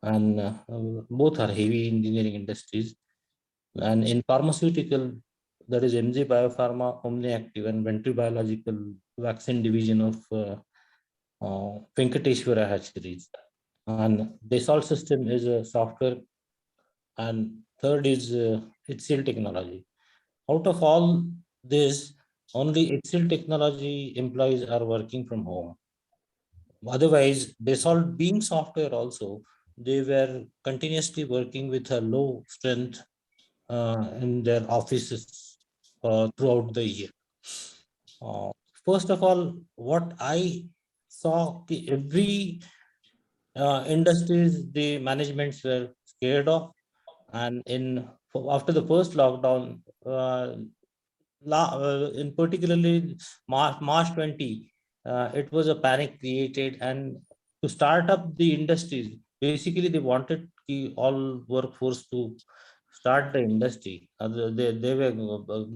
E: and both are heavy engineering industries. And in pharmaceutical, there is MJ Biopharma, OmniActive, and Ventri Biological Vaccine Division of Venkateshwara Hatcheries. And Dassault System is a software, and third is HCL Technology. Out of all this, only HCL Technology employees are working from home. Otherwise, Dassault being software also, they were continuously working with a low strength in their offices throughout the year. First of all, what I saw, every industries, the managements were scared of, and after the first lockdown, in particularly March 20, it was a panic created, and to start up the industries, basically they wanted all workforce to start the industry. They were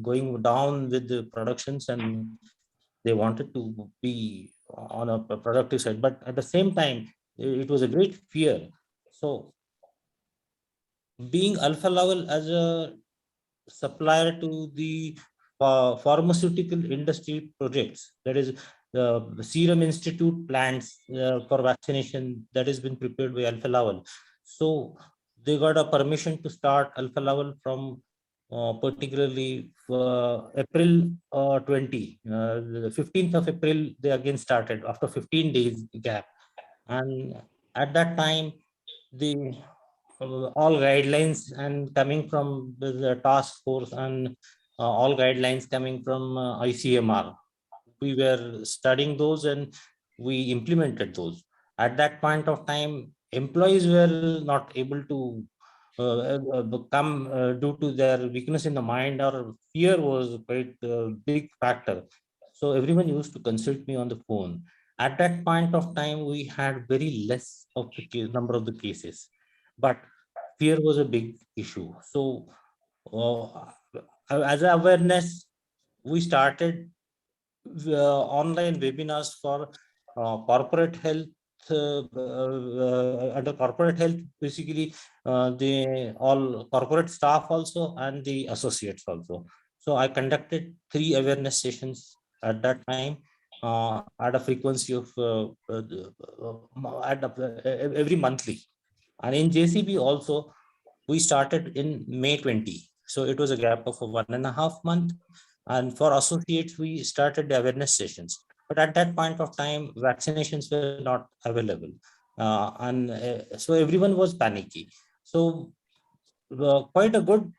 E: going down with the productions, and they wanted to be on a productive side, but at the same time it was a great fear. So being Alfa Laval as a supplier to the pharmaceutical industry projects, that is the Serum Institute plants for vaccination that has been prepared by Alfa Laval. So they got a permission to start Alfa Laval from particularly April 20. The 15th of April, they again started after 15 days gap. And at that time, the all guidelines and coming from the task force and all guidelines coming from ICMR. We were studying those and we implemented those. At that point of time, employees were not able to come due to their weakness in the mind, or fear was quite a big factor. So everyone used to consult me on the phone. At that point of time, we had very less of the number of the cases, but fear was a big issue. So as an awareness, we started online webinars for corporate health. Under corporate health, basically the all corporate staff also and the associates also. So I conducted 3 awareness sessions at that time at a frequency of every monthly. And in JCB also, we started in May 20. So it was a gap of 1.5 months. And for associates, we started the awareness sessions. But at that point of time, vaccinations were not available. So everyone was panicky. So quite a good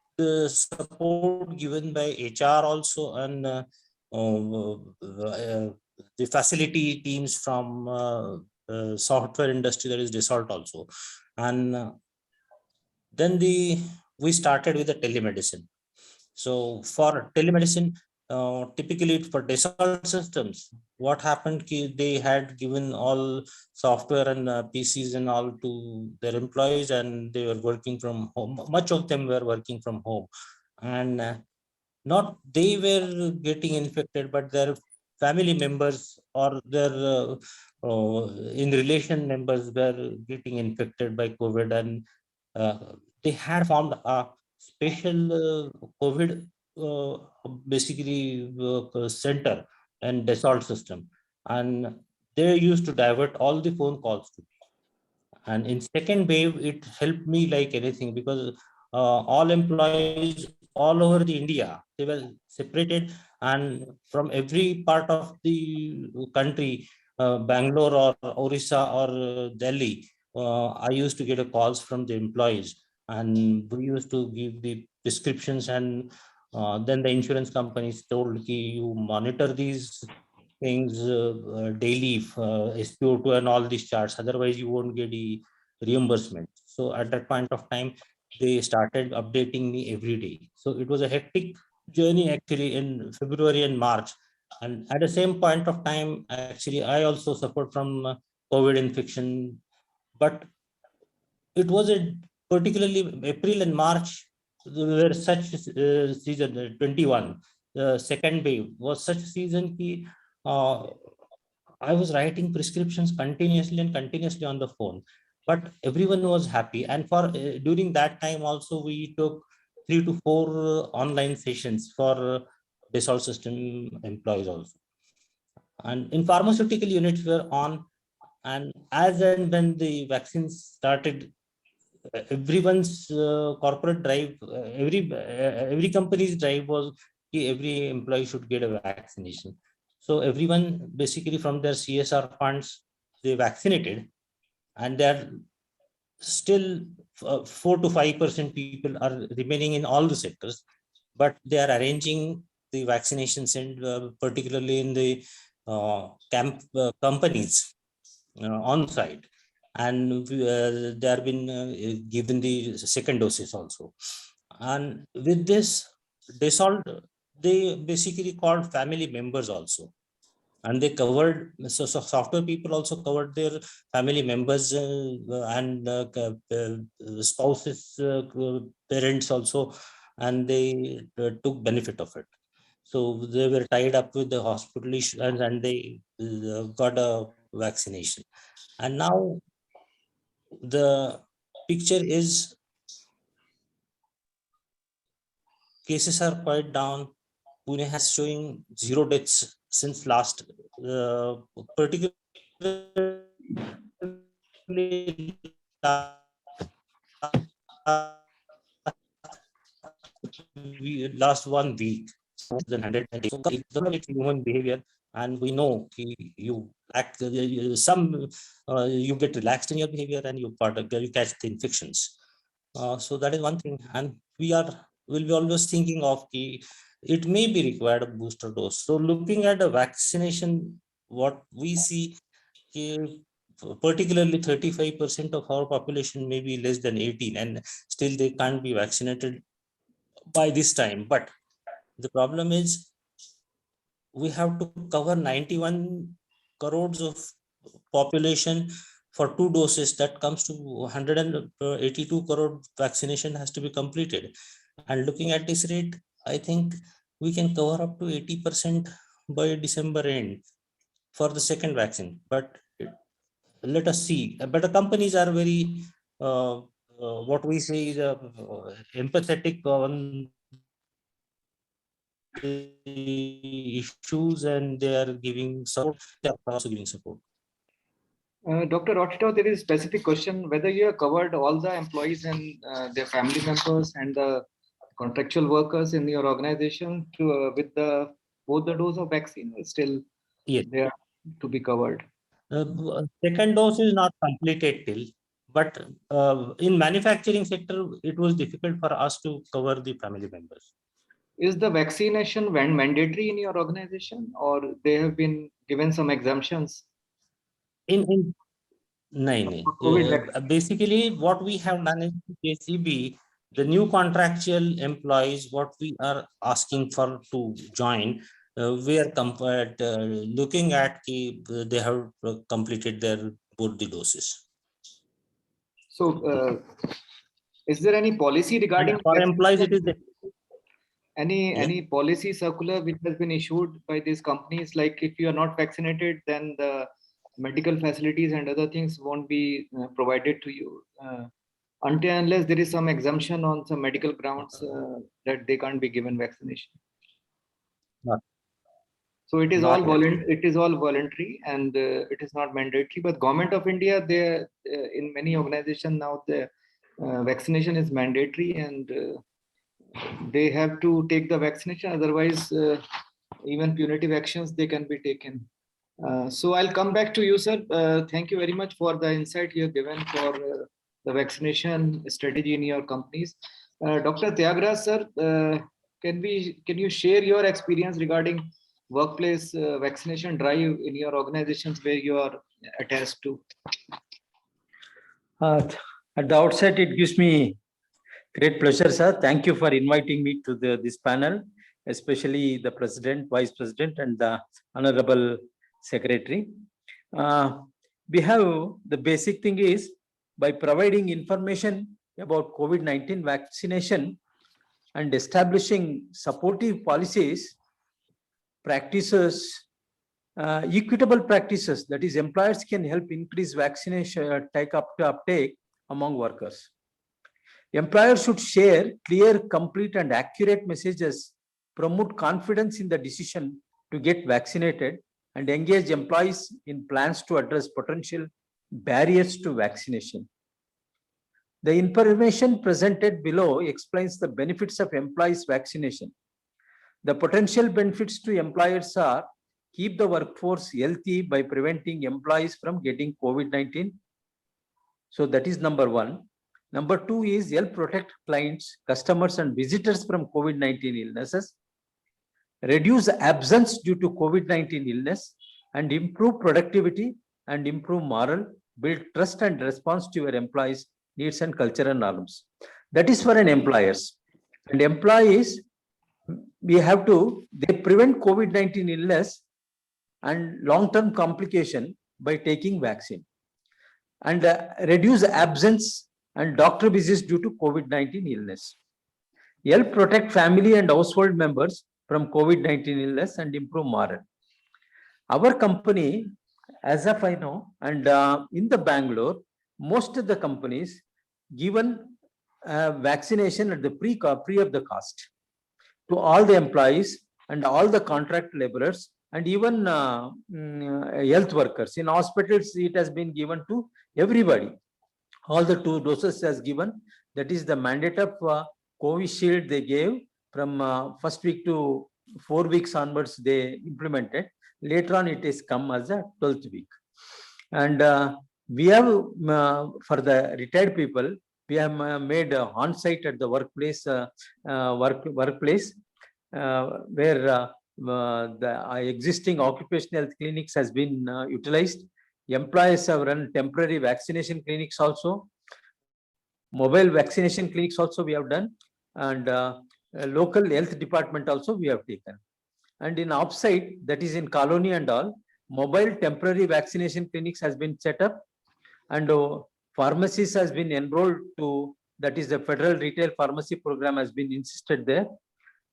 E: support given by HR also, and the facility teams from software industry, that is Dassault also. And then we started with the telemedicine. So for telemedicine, typically for Dassault Systems, what happened, they had given all software and PCs and all to their employees, and they were working from home. Much of them were working from home, and not they were getting infected, but their family members or their in relation members were getting infected by COVID, and they had formed a special COVID basically center and Dassault system, and they used to divert all the phone calls to me. And in second wave, it helped me like anything, because all employees all over the India, they were separated, and from every part of the country, Bangalore or Orissa or Delhi, I used to get a calls from the employees, and we used to give the prescriptions, and then the insurance companies told you monitor these things daily, SPO2 and all these charts, otherwise you won't get the reimbursement. So at that point of time, they started updating me every day. So it was a hectic journey actually in February and March. And at the same point of time, actually, I also suffered from COVID infection, but it was a particularly April and March were such season 21, second wave was such a season ki, I was writing prescriptions continuously and continuously on the phone, but everyone was happy. And for during that time also, we took 3 to 4 online sessions for Dassault System employees also. And in pharmaceutical units were on, and as and when the vaccines started, everyone's corporate drive, every company's drive was every employee should get a vaccination. So everyone basically from their CSR funds, they vaccinated, and they're still 4 to 5% people are remaining in all the sectors, but they are arranging the vaccinations, and particularly in the companies on site, and they have been given the second doses also. And with this, Dassault, they basically called family members also, and they covered, so software people also covered their family members and spouses, parents also, and they took benefit of it. So they were tied up with the hospital and they got a vaccination. And now the picture is cases are quite down. Pune has showing 0 deaths since last, particularly last 1 week. So it's human behavior, and we know you act some you get relaxed in your behavior, and you catch the infections. So that is one thing, and will be always thinking of it may be required a booster dose. So looking at a vaccination, what we see, particularly 35% of our population may be less than 18, and still they can't be vaccinated by this time. But the problem is we have to cover 91 crores of population for 2 doses. That comes to 182 crore vaccination has to be completed. And looking at this rate, I think we can cover up to 80% by December end for the second vaccine. But let us see. But the companies are very, what we say is empathetic on the issues, and they are giving support. They are also giving support.
A: Dr. Rotito, there is a specific question whether you have covered all the employees and their family members and the contractual workers in your organization with both the dose of vaccine. Still,
E: yes,
A: they are to be covered.
E: Second dose is not completed till, but in manufacturing sector, it was difficult for us to cover the family members.
A: Is the vaccination mandatory in your organization, or they have been given some exemptions?
E: No. Basically, what we have done in KCB, the new contractual employees, what we are asking for to join, we are looking at they have completed their both the doses.
A: So, is there any policy
E: And
A: regarding
E: for employees, it is
A: any policy circular which has been issued by these companies? Like if you are not vaccinated, then the medical facilities and other things won't be provided to you until unless there is some exemption on some medical grounds that they can't be given vaccination.
E: Not-
A: So it is
E: not
A: all
E: yet.
A: it is all voluntary, and it is not mandatory. But Government of India, they in many organizations now the vaccination is mandatory, and they have to take the vaccination. Otherwise, even punitive actions they can be taken. So I'll come back to you, sir. Thank you very much for the insight you have given for the vaccination strategy in your companies. Dr. Tyagaraja, sir, can you share your experience regarding workplace vaccination drive in your organizations where you are attached to?
F: At the outset, it gives me great pleasure, sir. Thank you for inviting me to this panel, especially the President, Vice President, and the Honorable Secretary. We have the basic thing is by providing information about COVID-19 vaccination and establishing supportive policies, practices, equitable practices, that is, employers can help increase vaccination uptake among workers. Employers should share clear, complete, and accurate messages, promote confidence in the decision to get vaccinated, and engage employees in plans to address potential barriers to vaccination. The information presented below explains the benefits of employees' vaccination. The potential benefits to employers are: keep the workforce healthy by preventing employees from getting COVID-19. So that is number one. Number two is help protect clients, customers, and visitors from COVID-19 illnesses, reduce absence due to COVID-19 illness, and improve productivity and improve morale, build trust and response to your employees' needs and cultural norms. That is for an employers. And employees, they prevent COVID-19 illness and long-term complication by taking vaccine, and reduce absence and doctor visits due to COVID-19 illness. Help protect family and household members from COVID-19 illness and improve morale. Our company, as of I know, and in the Bangalore, most of the companies given vaccination at the pre of the cost to all the employees and all the contract laborers and even health workers. In hospitals, it has been given to everybody. All the 2 doses has given. That is the mandate of Covishield they gave from first week to 4 weeks onwards they implemented. Later on it has come as a 12th week. And we have for the retired people, we have made on-site at the workplace where the existing occupational health clinics has been utilized. Employees have run temporary vaccination clinics also. Mobile vaccination clinics also we have done, and local health department also we have taken. And in offsite, that is in colony and all, mobile temporary vaccination clinics has been set up, and pharmacies has been enrolled to, that is the Federal Retail Pharmacy Program has been insisted there,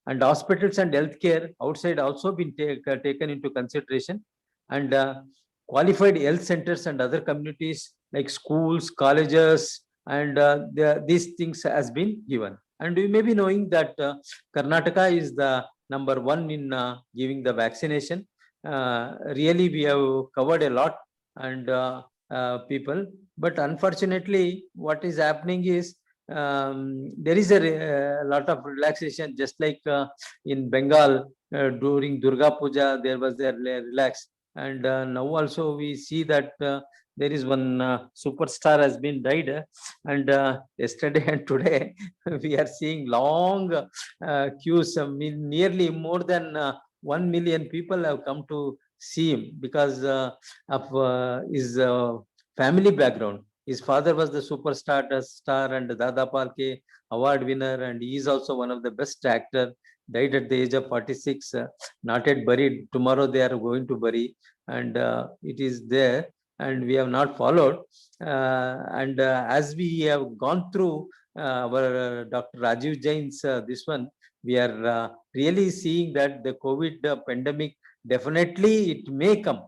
F: and hospitals and healthcare outside also been taken into consideration, and qualified health centers and other communities like schools, colleges, and these things has been given. And we may be knowing that Karnataka is the number 1 in giving the vaccination. Really, we have covered a lot and people, but unfortunately, what is happening is there is a lot of relaxation, just like in Bengal during Durga Puja, there was a relax. And now also we see that there is one superstar has been died, and yesterday and today we are seeing long queues. Nearly more than 1 million people have come to see him because of his family background. His father was the superstar and Dada Palke award winner, and he is also one of the best actor. Died at the age of 46, not yet buried. Tomorrow they are going to bury, and it is there, and we have not followed. And as we have gone through our Dr. Rajiv Jain's this one, we are really seeing that the COVID pandemic, definitely it may come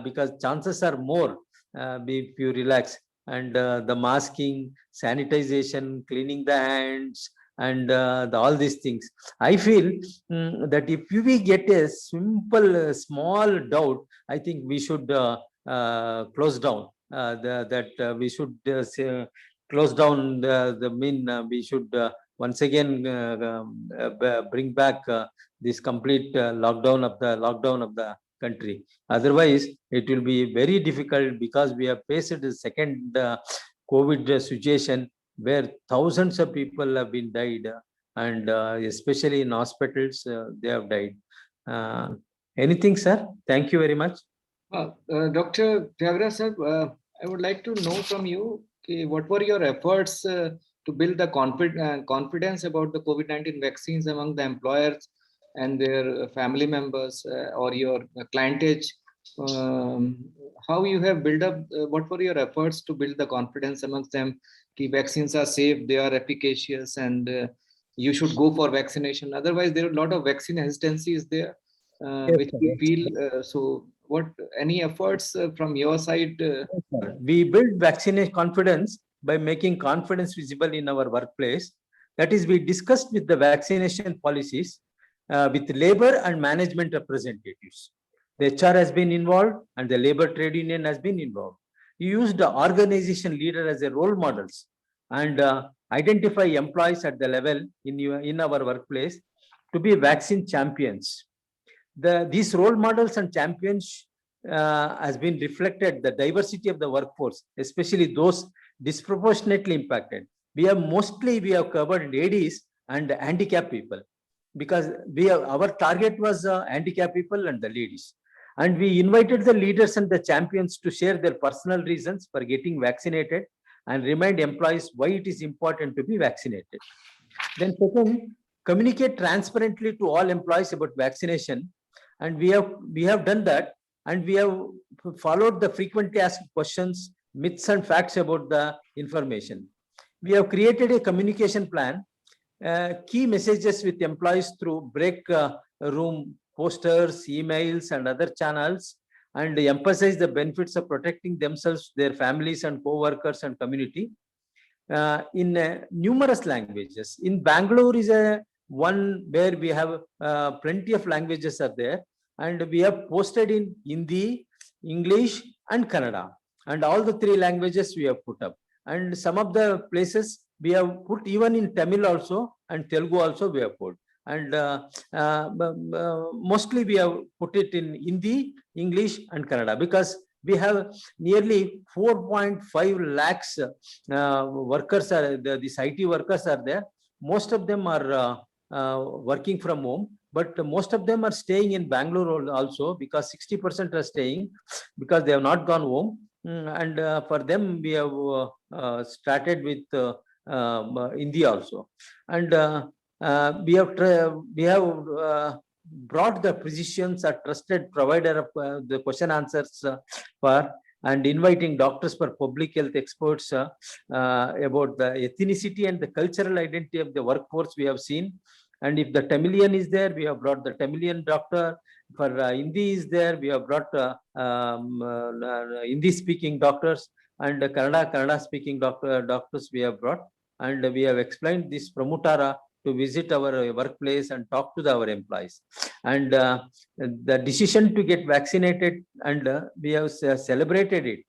F: because chances are more if you relax. And the masking, sanitization, cleaning the hands, and all these things. I feel that if we get a simple, small doubt, I think we should close down. We should close down we should once again bring back this complete lockdown of the country. Otherwise, it will be very difficult because we have faced the second COVID situation where thousands of people have been died, and especially in hospitals, they have died. Anything, sir? Thank you very much.
A: Dr. Tyagaraja sir, I would like to know from you, what were your efforts to build the confidence about the COVID-19 vaccines among the employers and their family members or your clientage? How you have built up, what were your efforts to build the confidence amongst them? Vaccines are safe, they are efficacious, and you should go for vaccination. Otherwise, there are a lot of vaccine hesitancy is there, which we feel. So, what any efforts from your side?
F: We build vaccination confidence by making confidence visible in our workplace. That is, we discussed with the vaccination policies with labor and management representatives. The HR has been involved and the labor trade union has been involved. You use the organization leader as a role models and identify employees at the level in our workplace to be vaccine champions. These role models and champions has been reflected the diversity of the workforce, especially those disproportionately impacted. We have covered ladies and handicapped people because our target was handicapped people and the ladies. And we invited the leaders and the champions to share their personal reasons for getting vaccinated and remind employees why it is important to be vaccinated. Then second, communicate transparently to all employees about vaccination. And we have done that, and we have followed the frequently asked questions, myths and facts about the information. We have created a communication plan, key messages with employees through break room posters, emails, and other channels, and emphasize the benefits of protecting themselves, their families, and co-workers and community in numerous languages. In Bangalore is one where we have plenty of languages are there, and we have posted in Hindi, English, and Kannada, and all the three languages we have put up. And some of the places we have put even in Tamil also, and Telugu also we have put. And mostly we have put it in Hindi, English, and Kannada because we have nearly 4.5 lakhs workers these IT workers are there. Most of them are working from home, but most of them are staying in Bangalore also because 60% are staying because they have not gone home. And for them, we have started with India also. And we have brought the physicians a trusted provider of the question answers and inviting doctors for public health experts about the ethnicity and the cultural identity of the workforce we have seen. And if the Tamilian is there, we have brought the Tamilian doctor. For Hindi is there, we have brought Hindi speaking doctors, and Kannada speaking doctors we have brought. And we have explained this Pramutara to visit our workplace and talk to our employees. And the decision to get vaccinated, and we have celebrated it.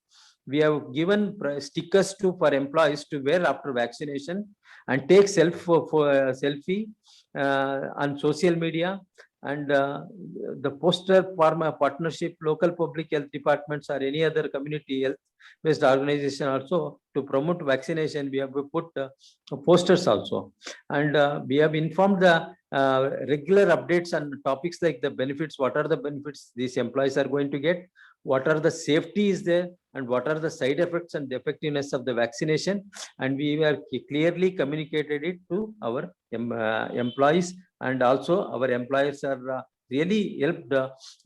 F: We have given stickers for employees to wear after vaccination and take selfie on social media. And the poster pharma partnership, local public health departments or any other community health based organization also to promote vaccination, we have put posters also. And we have informed the regular updates on topics like the benefits, what are the benefits these employees are going to get, what are the safety is there, and what are the side effects and the effectiveness of the vaccination. And we were clearly communicated it to our employees, and also our employers are really helped,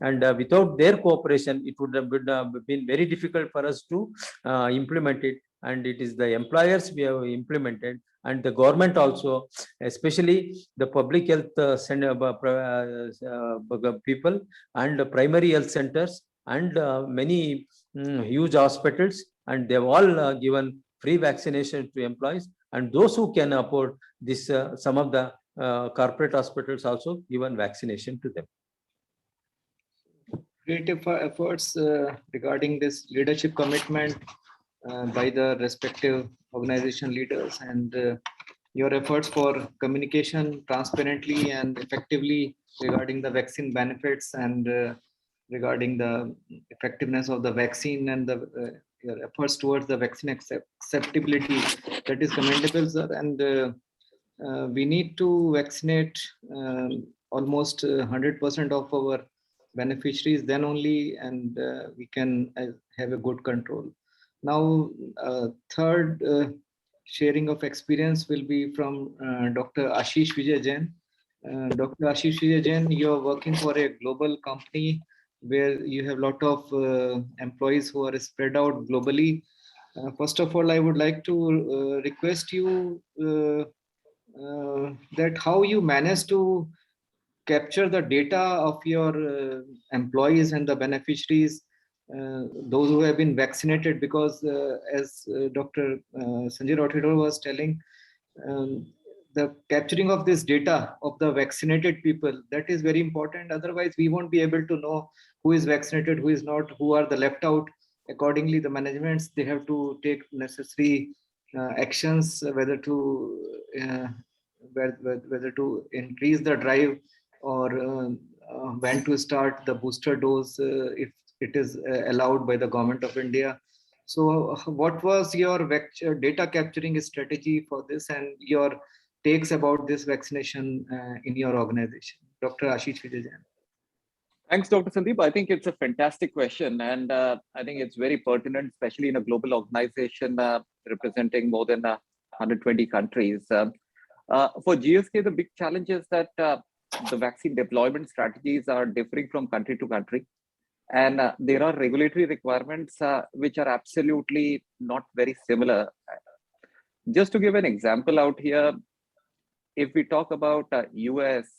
F: and without their cooperation, it would have been very difficult for us to implement it. And it is the employers we have implemented, and the government also, especially the public health people and the primary health centers and many huge hospitals, and they've all given free vaccination to employees. And those who can afford this, some of the corporate hospitals also given vaccination to them.
A: Great efforts regarding this leadership commitment by the respective organization leaders, and your efforts for communication transparently and effectively regarding the vaccine benefits and regarding the effectiveness of the vaccine, and your efforts towards the vaccine acceptability, that is commendable, sir. And we need to vaccinate almost 100% of our beneficiaries, then only, and we can have a good control. Now, third sharing of experience will be from Dr. Ashish Vijay Jain. Dr. Ashish Vijay Jain, you are working for a global company where you have a lot of employees who are spread out globally. First of all, I would like to request you that how you manage to capture the data of your employees and the beneficiaries, those who have been vaccinated, because as Dr. Sanjay Rothedor was telling, the capturing of this data of the vaccinated people, that is very important. Otherwise, we won't be able to know who is vaccinated, who is not, who are the left out. Accordingly, the managements, they have to take necessary actions, whether to increase the drive, or when to start the booster dose if it is allowed by the government of India. So what was your data capturing strategy for this, and your takes about this vaccination in your organization? Dr. Ashish Vijay Jain.
G: Thanks, Dr. Sandeep. I think it's a fantastic question, and I think it's very pertinent, especially in a global organization representing more than 120 countries. For GSK, the big challenge is that the vaccine deployment strategies are differing from country to country. And there are regulatory requirements which are absolutely not very similar. Just to give an example out here, if we talk about US,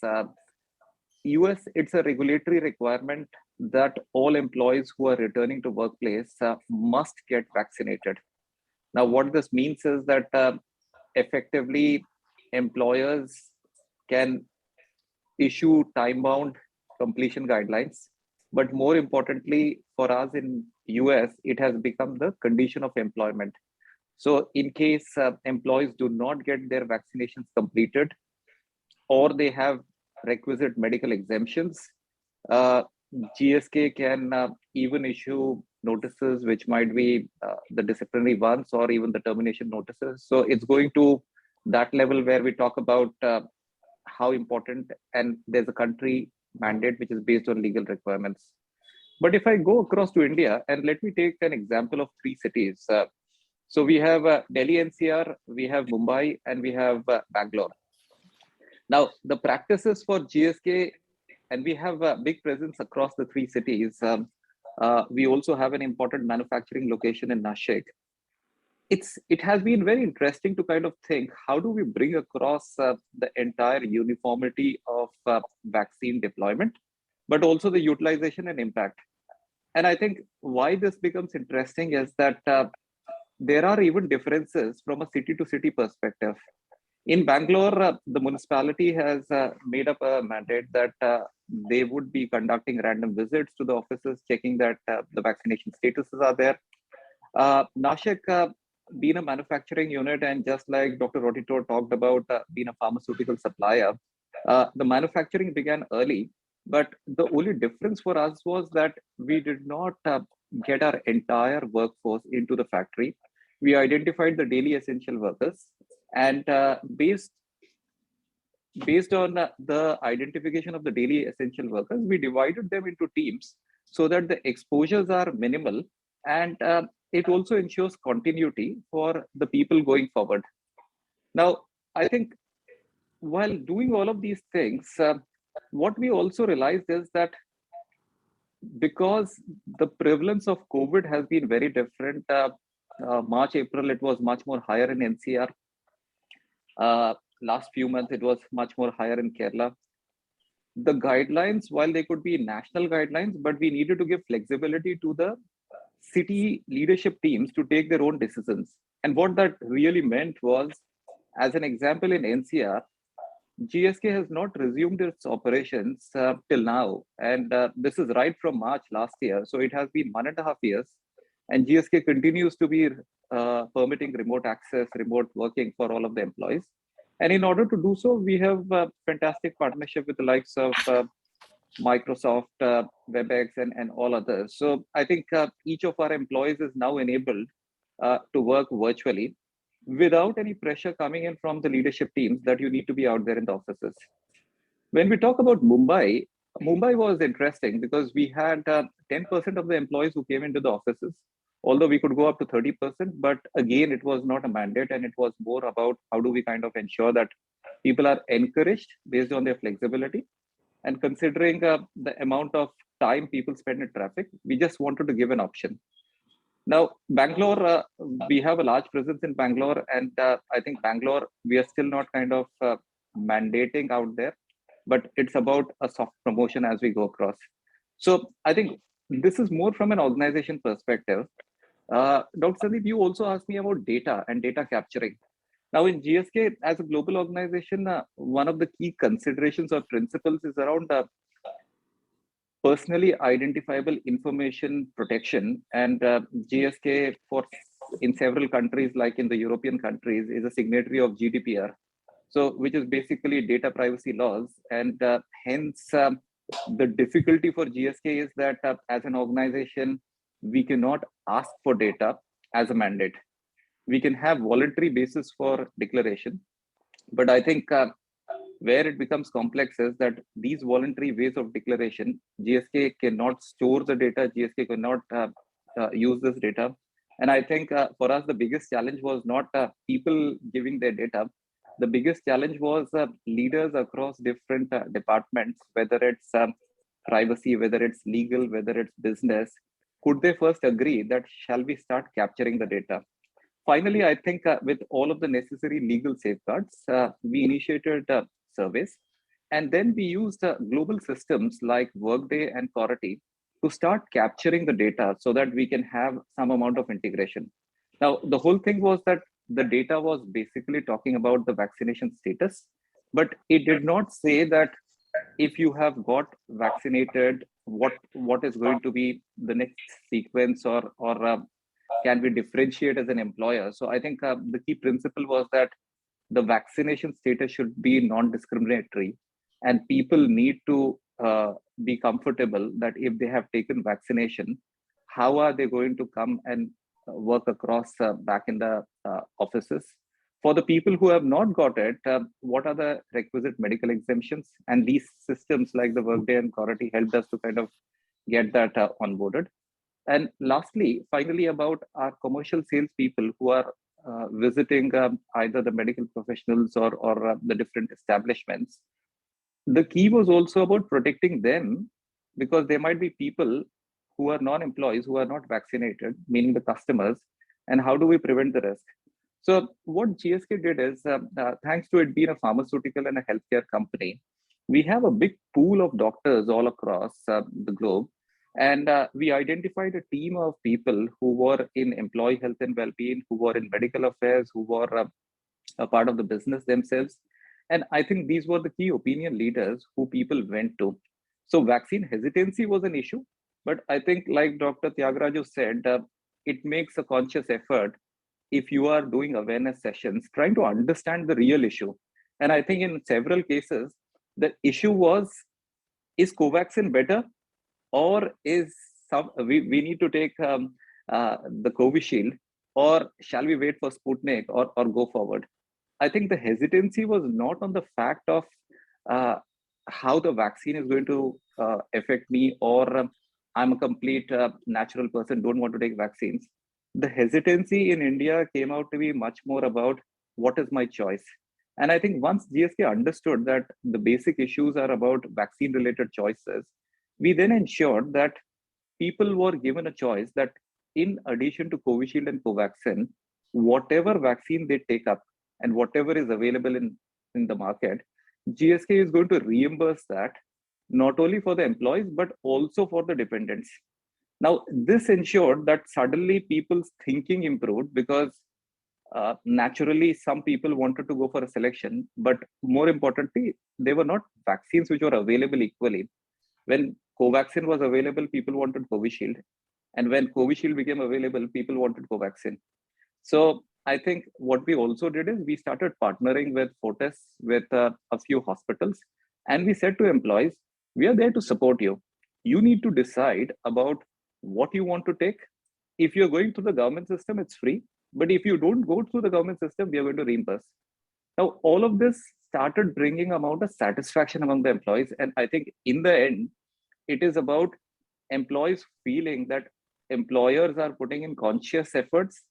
G: it's a regulatory requirement that all employees who are returning to workplace must get vaccinated. Now, what this means is that effectively employers can issue time-bound completion guidelines. But more importantly, for us in US, it has become the condition of employment. So in case employees do not get their vaccinations completed, or they have requisite medical exemptions, GSK can even issue notices which might be the disciplinary ones or even the termination notices. So it's going to that level where we talk about how important, and there's a country mandate which is based on legal requirements. But if I go across to India, and let me take an example of 3 cities. So we have Delhi NCR, we have Mumbai, and we have Bangalore. Now, the practices for GSK, and we have a big presence across the 3 cities. We also have an important manufacturing location in Nashik. It has been very interesting to kind of think, how do we bring across the entire uniformity of vaccine deployment, but also the utilization and impact. And I think why this becomes interesting is that there are even differences from a city to city perspective. In Bangalore, the municipality has made up a mandate that they would be conducting random visits to the offices, checking that the vaccination statuses are there. Nashik, being a manufacturing unit, and just like Dr. Rothedor talked about being a pharmaceutical supplier, the manufacturing began early. But the only difference for us was that we did not get our entire workforce into the factory. We identified the daily essential workers, and based on the identification of the daily essential workers, we divided them into teams so that the exposures are minimal, and it also ensures continuity for the people going forward. Now, I think while doing all of these things, what we also realized is that because the prevalence of COVID has been very different, March, April, it was much more higher in NCR. Last few months, it was much more higher in Kerala. The guidelines, while they could be national guidelines, but we needed to give flexibility to the city leadership teams to take their own decisions. And what that really meant was, as an example, in NCR, GSK has not resumed its operations till now. And this is right from March last year. So it has been 1.5 years. And GSK continues to be permitting remote access, remote working for all of the employees. And in order to do so, we have a fantastic partnership with the likes of Microsoft, WebEx, and all others. So I think each of our employees is now enabled to work virtually without any pressure coming in from the leadership teams that you need to be out there in the offices. When we talk about Mumbai, Mumbai was interesting because we had 10% of the employees who came into the offices, although we could go up to 30%, but again, it was not a mandate, and it was more about how do we kind of ensure that people are encouraged based on their flexibility. And considering the amount of time people spend in traffic, we just wanted to give an option. Now, Bangalore, we have a large presence in Bangalore, and I think Bangalore, we are still not kind of mandating out there, but it's about a soft promotion as we go across. So I think this is more from an organization perspective. Dr. Sandeep, you also asked me about data and data capturing. Now in GSK, as a global organization, one of the key considerations or principles is around personally identifiable information protection. And GSK in several countries, like in the European countries, is a signatory of GDPR. So which is basically data privacy laws. And hence the difficulty for GSK is that as an organization, we cannot ask for data as a mandate. We can have voluntary basis for declaration. But I think where it becomes complex is that these voluntary ways of declaration, GSK cannot store the data, GSK cannot use this data. And I think for us, the biggest challenge was not people giving their data. The biggest challenge was leaders across different departments, whether it's privacy, whether it's legal, whether it's business. Could they first agree that shall we start capturing the data? Finally, I think with all of the necessary legal safeguards, we initiated surveys, and then we used global systems like Workday and Cority to start capturing the data so that we can have some amount of integration. Now, the whole thing was that the data was basically talking about the vaccination status, but it did not say that if you have got vaccinated, what is going to be the next sequence, or can we differentiate as an employer? So I think the key principle was that the vaccination status should be non-discriminatory, and people need to be comfortable that if they have taken vaccination, how are they going to come and work across back in the offices? For the people who have not got it, what are the requisite medical exemptions? And these systems like the Workday and Cority helped us to kind of get that onboarded. And lastly, finally, about our commercial sales people who are visiting either the medical professionals or the different establishments. The key was also about protecting them, because there might be people who are non-employees who are not vaccinated, meaning the customers, and how do we prevent the risk? So what GSK did is, thanks to it being a pharmaceutical and a healthcare company, we have a big pool of doctors all across the globe. And we identified a team of people who were in employee health and well-being, who were in medical affairs, who were a part of the business themselves. And I think these were the key opinion leaders who people went to. So vaccine hesitancy was an issue, but I think like Dr. Tyagaraja said, it makes a conscious effort if you are doing awareness sessions, trying to understand the real issue. And I think in several cases, the issue was, is Covaxin better? Or is we need to take the Covishield, or shall we wait for Sputnik or go forward? I think the hesitancy was not on the fact of how the vaccine is going to affect me, or I'm a complete natural person, don't want to take vaccines. the hesitancy in India came out to be much more about what is my choice. And I think once GSK understood that the basic issues are about vaccine related choices, we then ensured that people were given a choice that in addition to Covishield and Covaxin, whatever vaccine they take up and whatever is available in the market, GSK is going to reimburse that not only for the employees, but also for the dependents. Now, this ensured that suddenly people's thinking improved because naturally some people wanted to go for a selection, but more importantly, they were not vaccines which were available equally. When Covaxin was available, people wanted Covishield. And when Covishield became available, people wanted Covaxin. So I think what we also did is we started partnering with Fortis, with a few hospitals, and we said to employees, we are there to support you. You need to decide about what you want to take. If you're going through the government system, it's free. But if you don't go through the government system, we are going to reimburse. Now, all of this started bringing amount of satisfaction among the employees. And I think in the end, it is about employees feeling that employers are putting in conscious efforts,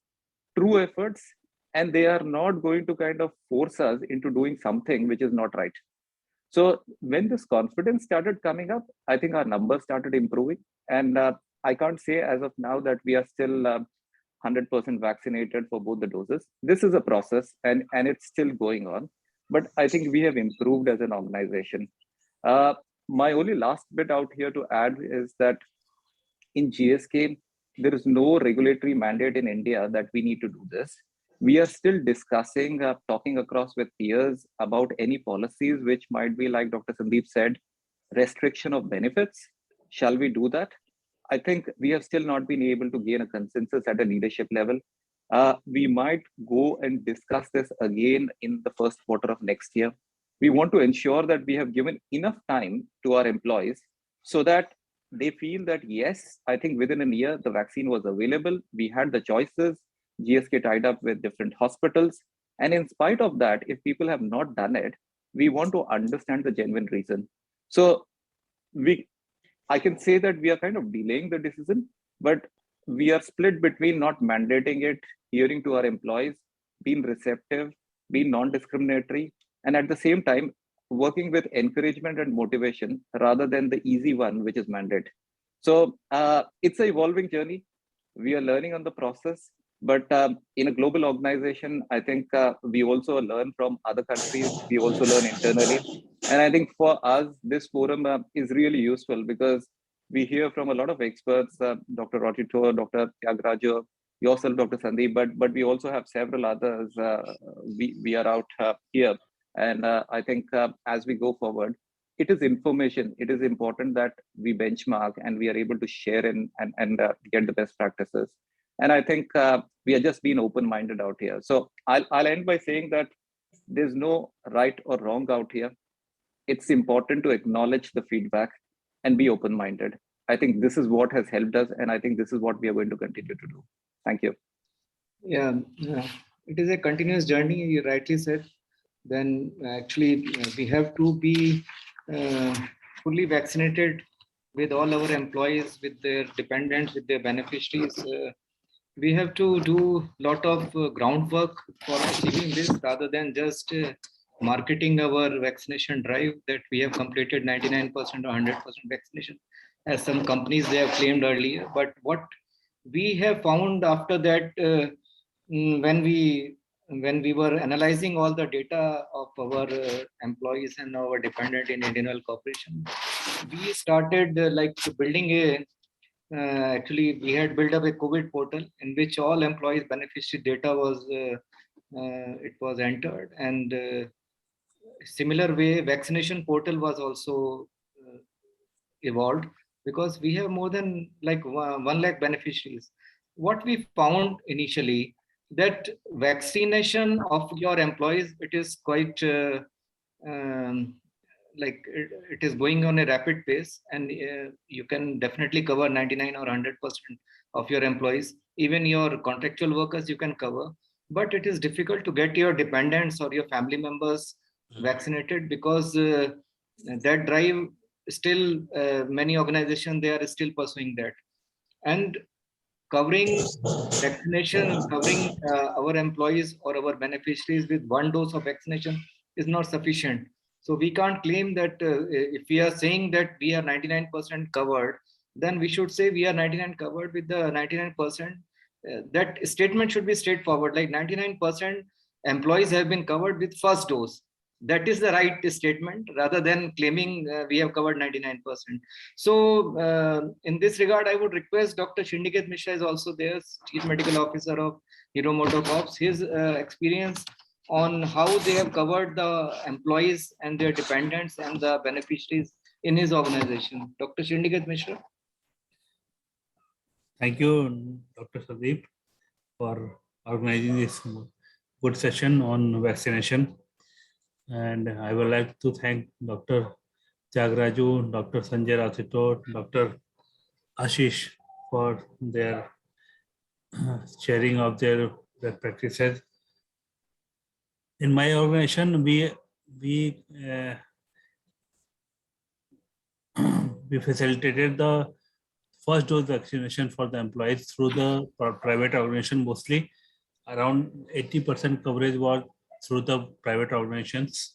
G: true efforts, and they are not going to kind of force us into doing something which is not right. So when this confidence started coming up, I think our numbers started improving. And I can't say as of now that we are still 100% vaccinated for both the doses. This is a process and it's still going on. But I think we have improved as an organization. My only last bit out here to add is that in GSK, there is no regulatory mandate in India that we need to do this. We are still discussing, talking across with peers about any policies which might be, like Dr. Sandeep said, restriction of benefits. Shall we do that? I think we have still not been able to gain a consensus at a leadership level. We might go and discuss this again in the first quarter of next year. We want to ensure that we have given enough time to our employees so that they feel that, yes, I think within a year, the vaccine was available. We had the choices. GSK tied up with different hospitals. And in spite of that, if people have not done it, we want to understand the genuine reason. So I can say that we are kind of delaying the decision, but we are split between not mandating it, hearing to our employees, being receptive, being non-discriminatory, and at the same time, working with encouragement and motivation rather than the easy one, which is mandate. So it's an evolving journey. We are learning on the process, but in a global organization, I think we also learn from other countries. We also learn internally. And I think for us, this forum is really useful because we hear from a lot of experts, Dr. Rotito, Dr. Tyagaraja, yourself, Dr. Sandeep, but we also have several others. We are out here. And I think as we go forward, it is information. It is important that we benchmark and we are able to share and get the best practices. And I think we are just being open-minded out here. So I'll end by saying that there's no right or wrong out here. It's important to acknowledge the feedback and be open-minded. I think this is what has helped us. And I think this is what we are going to continue to do. Thank you.
A: Yeah, it is a continuous journey, you rightly said. Then actually we have to be fully vaccinated with all our employees, with their dependents, with their beneficiaries. We have to do a lot of groundwork for achieving this rather than just marketing our vaccination drive that we have completed 99% or 100% vaccination, as some companies they have claimed earlier. But what we have found after that, when we were analyzing all the data of our employees and our dependent in Indian Oil Corporation, we started building a actually we had built up a COVID portal in which all employees beneficiary data was it was entered, and similar way vaccination portal was also evolved, because we have more than 1 lakh beneficiaries. What we found initially, that vaccination of your employees, it is quite it is going on a rapid pace, and you can definitely cover 99 or 100% of your employees. Even your contractual workers you can cover, but it is difficult to get your dependents or your family members vaccinated, because that drive still many organizations they are still pursuing that. And covering vaccination, covering our employees or our beneficiaries with one dose of vaccination is not sufficient. So we can't claim that if we are saying that we are 99% covered, then we should say we are 99 covered with the 99%. That statement should be straightforward, like 99% employees have been covered with first dose. That is the right statement rather than claiming we have covered 99%. So in this regard, I would request Dr. Shindiket Mishra is also there, Chief Medical Officer of Hero MotoCorps, his experience on how they have covered the employees and their dependents and the beneficiaries in his organization. Dr. Shindiket Mishra.
H: Thank you, Dr. Sandeep, for organizing this good session on vaccination. And I would like to thank Dr. Jagraju, Dr. Sanjay Rasito, Dr. Ashish for their sharing of their practices. In my organization, we facilitated the first dose vaccination for the employees through the private organization. Mostly around 80% coverage was through the private organizations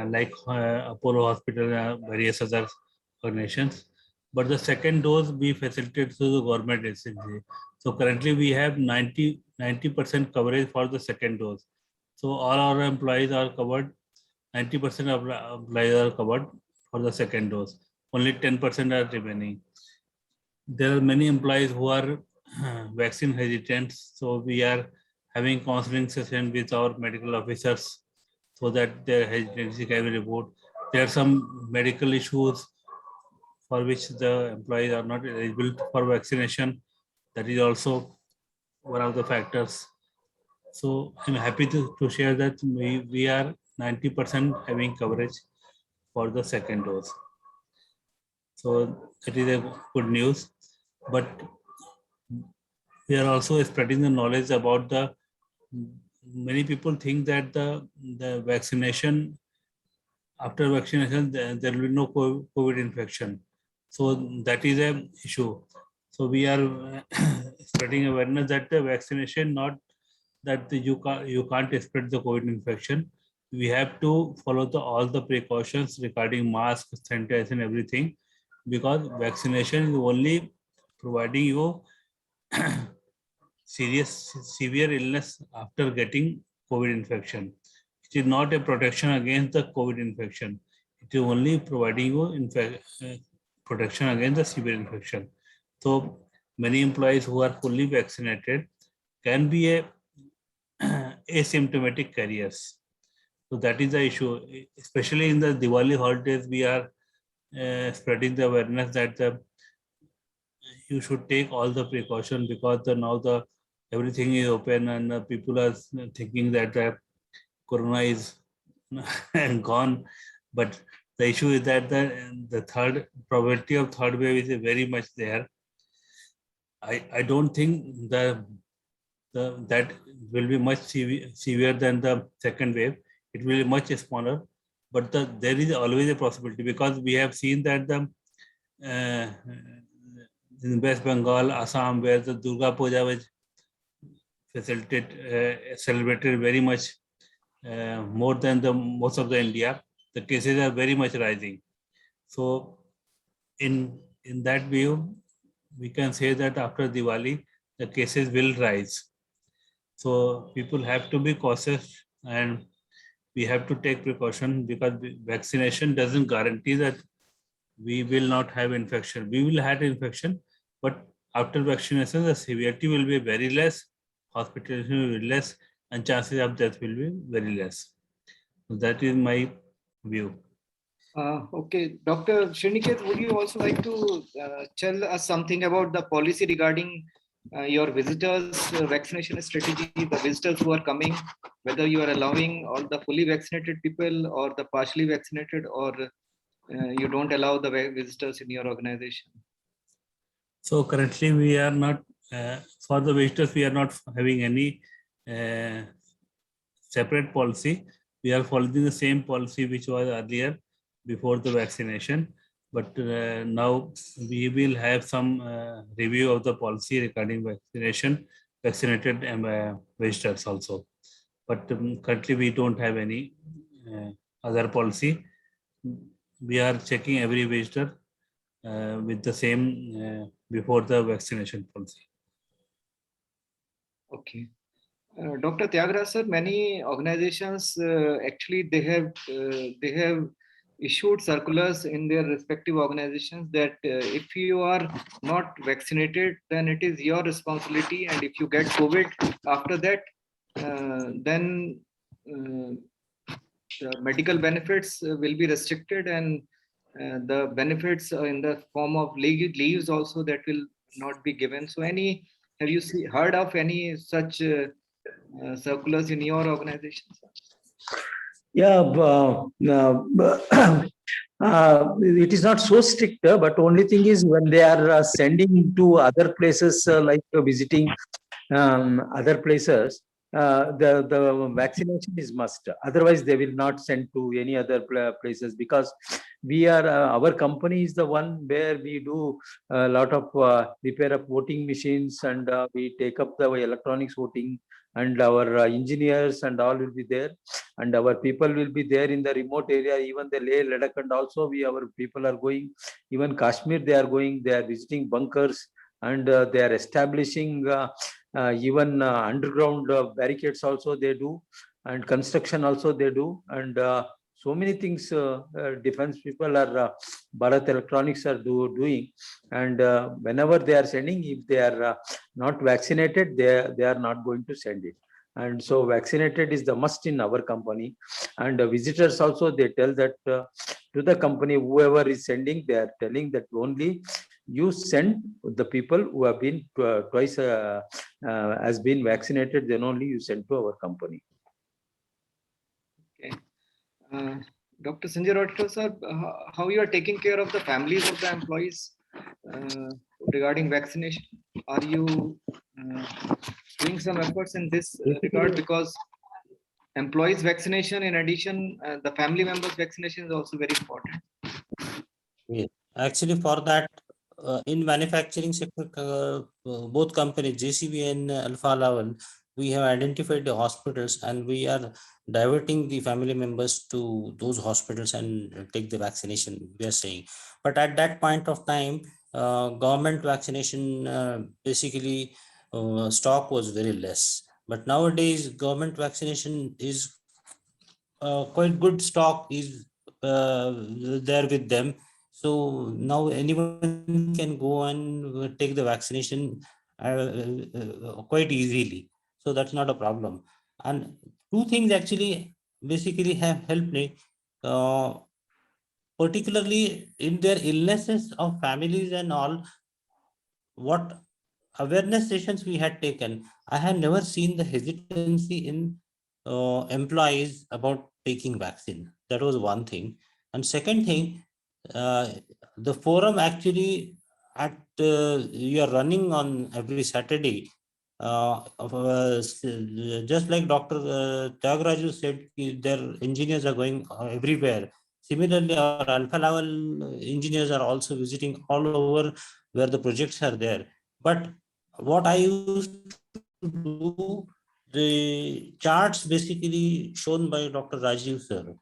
H: like Apollo Hospital and various other organizations. But the second dose we facilitated through the government agency. So currently we have 90% coverage for the second dose. So all our employees are covered, 90% of employees are covered for the second dose. Only 10% are remaining. There are many employees who are vaccine hesitant. So we are having counseling session with our medical officers so that their hesitancy can be removed. There are some medical issues for which the employees are not eligible for vaccination. That is also one of the factors. So I'm happy to share that we are 90% having coverage for the second dose. So it is a good news, but we are also spreading the knowledge about many people think that the vaccination, after vaccination, there will be no COVID infection. So that is an issue. So we are spreading awareness that the vaccination, not that you can't spread the COVID infection. We have to follow all the precautions regarding masks, sanitizer, and everything, because vaccination is only providing you severe illness after getting COVID infection. It is not a protection against the COVID infection. It is only providing you protection against the severe infection. So many employees who are fully vaccinated can be asymptomatic carriers. So that is the issue. Especially in the Diwali holidays, we are spreading the awareness that you should take all the precaution, because now everything is open and people are thinking that corona is gone. But the issue is that the third probability of third wave is very much there. I don't think that will be much severe than the second wave. It will be much smaller, but there is always a possibility, because we have seen that in West Bengal, Assam, where the Durga Puja was celebrated very much more than most of the India, the cases are very much rising. So in that view, we can say that after Diwali, the cases will rise. So people have to be cautious and we have to take precaution, because vaccination doesn't guarantee that we will not have infection. We will have infection, but after vaccination, the severity will be very less, hospitalization will be less, and chances of death will be very less. So that is my view.
A: Okay, Dr. Shriniket, would you also like to tell us something about the policy regarding your visitors' vaccination strategy, the visitors who are coming, whether you are allowing all the fully vaccinated people or the partially vaccinated, or you don't allow the visitors in your organization?
H: So currently we are not, for the visitors, we are not having any separate policy. We are following the same policy which was earlier before the vaccination. but now we will have some review of the policy regarding vaccinated visitors also. But currently we don't have any other policy. We are checking every visitor with the same before the vaccination policy.
A: Okay. Dr. Tyagaraja sir, many organizations actually they have issued circulars in their respective organizations that if you are not vaccinated, then it is your responsibility, and if you get COVID after that, then the medical benefits will be restricted, and the benefits in the form of leaves also that will not be given. So have you heard of any such circulars in your organization?
F: Yeah, it is not so strict, but only thing is when they are sending to other places, like visiting other places, the vaccination is must. Otherwise, they will not send to any other places, because we are our company is the one where we do a lot of repair of voting machines, and we take up the electronics voting, and our engineers and all will be there, and our people will be there in the remote area, even the Leh, Ladakh, and also our people are going, even Kashmir they are going, they are visiting bunkers, and they are establishing even underground barricades also they do, and construction also they do, and so many things defense people are Bharat Electronics are doing, and whenever they are sending, if they are not vaccinated, they are not going to send it. And so vaccinated is the must in our company, and visitors also they tell that to the company, whoever is sending, they are telling that only you send the people who have been twice has been vaccinated, then only you send to our company.
A: Okay. Dr. Sanjay Rotkar sir, how you are taking care of the families of the employees regarding vaccination? Are you doing some efforts in this regard? Because employees vaccination, in addition, the family members vaccination is also very important.
E: Yeah. Actually, for that, in manufacturing sector, both companies, JCB and Alpha Laval, we have identified the hospitals, and we are diverting the family members to those hospitals and take the vaccination, we are saying. But at that point of time, government vaccination basically stock was very less. But nowadays, government vaccination is quite good stock is there with them. So now anyone can go and take the vaccination quite easily. So that's not a problem. And two things actually basically have helped me, particularly in their illnesses of families and all. What awareness sessions we had taken, I have never seen the hesitancy in employees about taking vaccine. That was one thing. And second thing, the forum actually at you are running on every Saturday. Just like Dr. Tyagaraja said, their engineers are going everywhere. Similarly, our Alpha Laval engineers are also visiting all over where the projects are there. But what I used to do, the charts basically shown by Dr. Rajiv sir,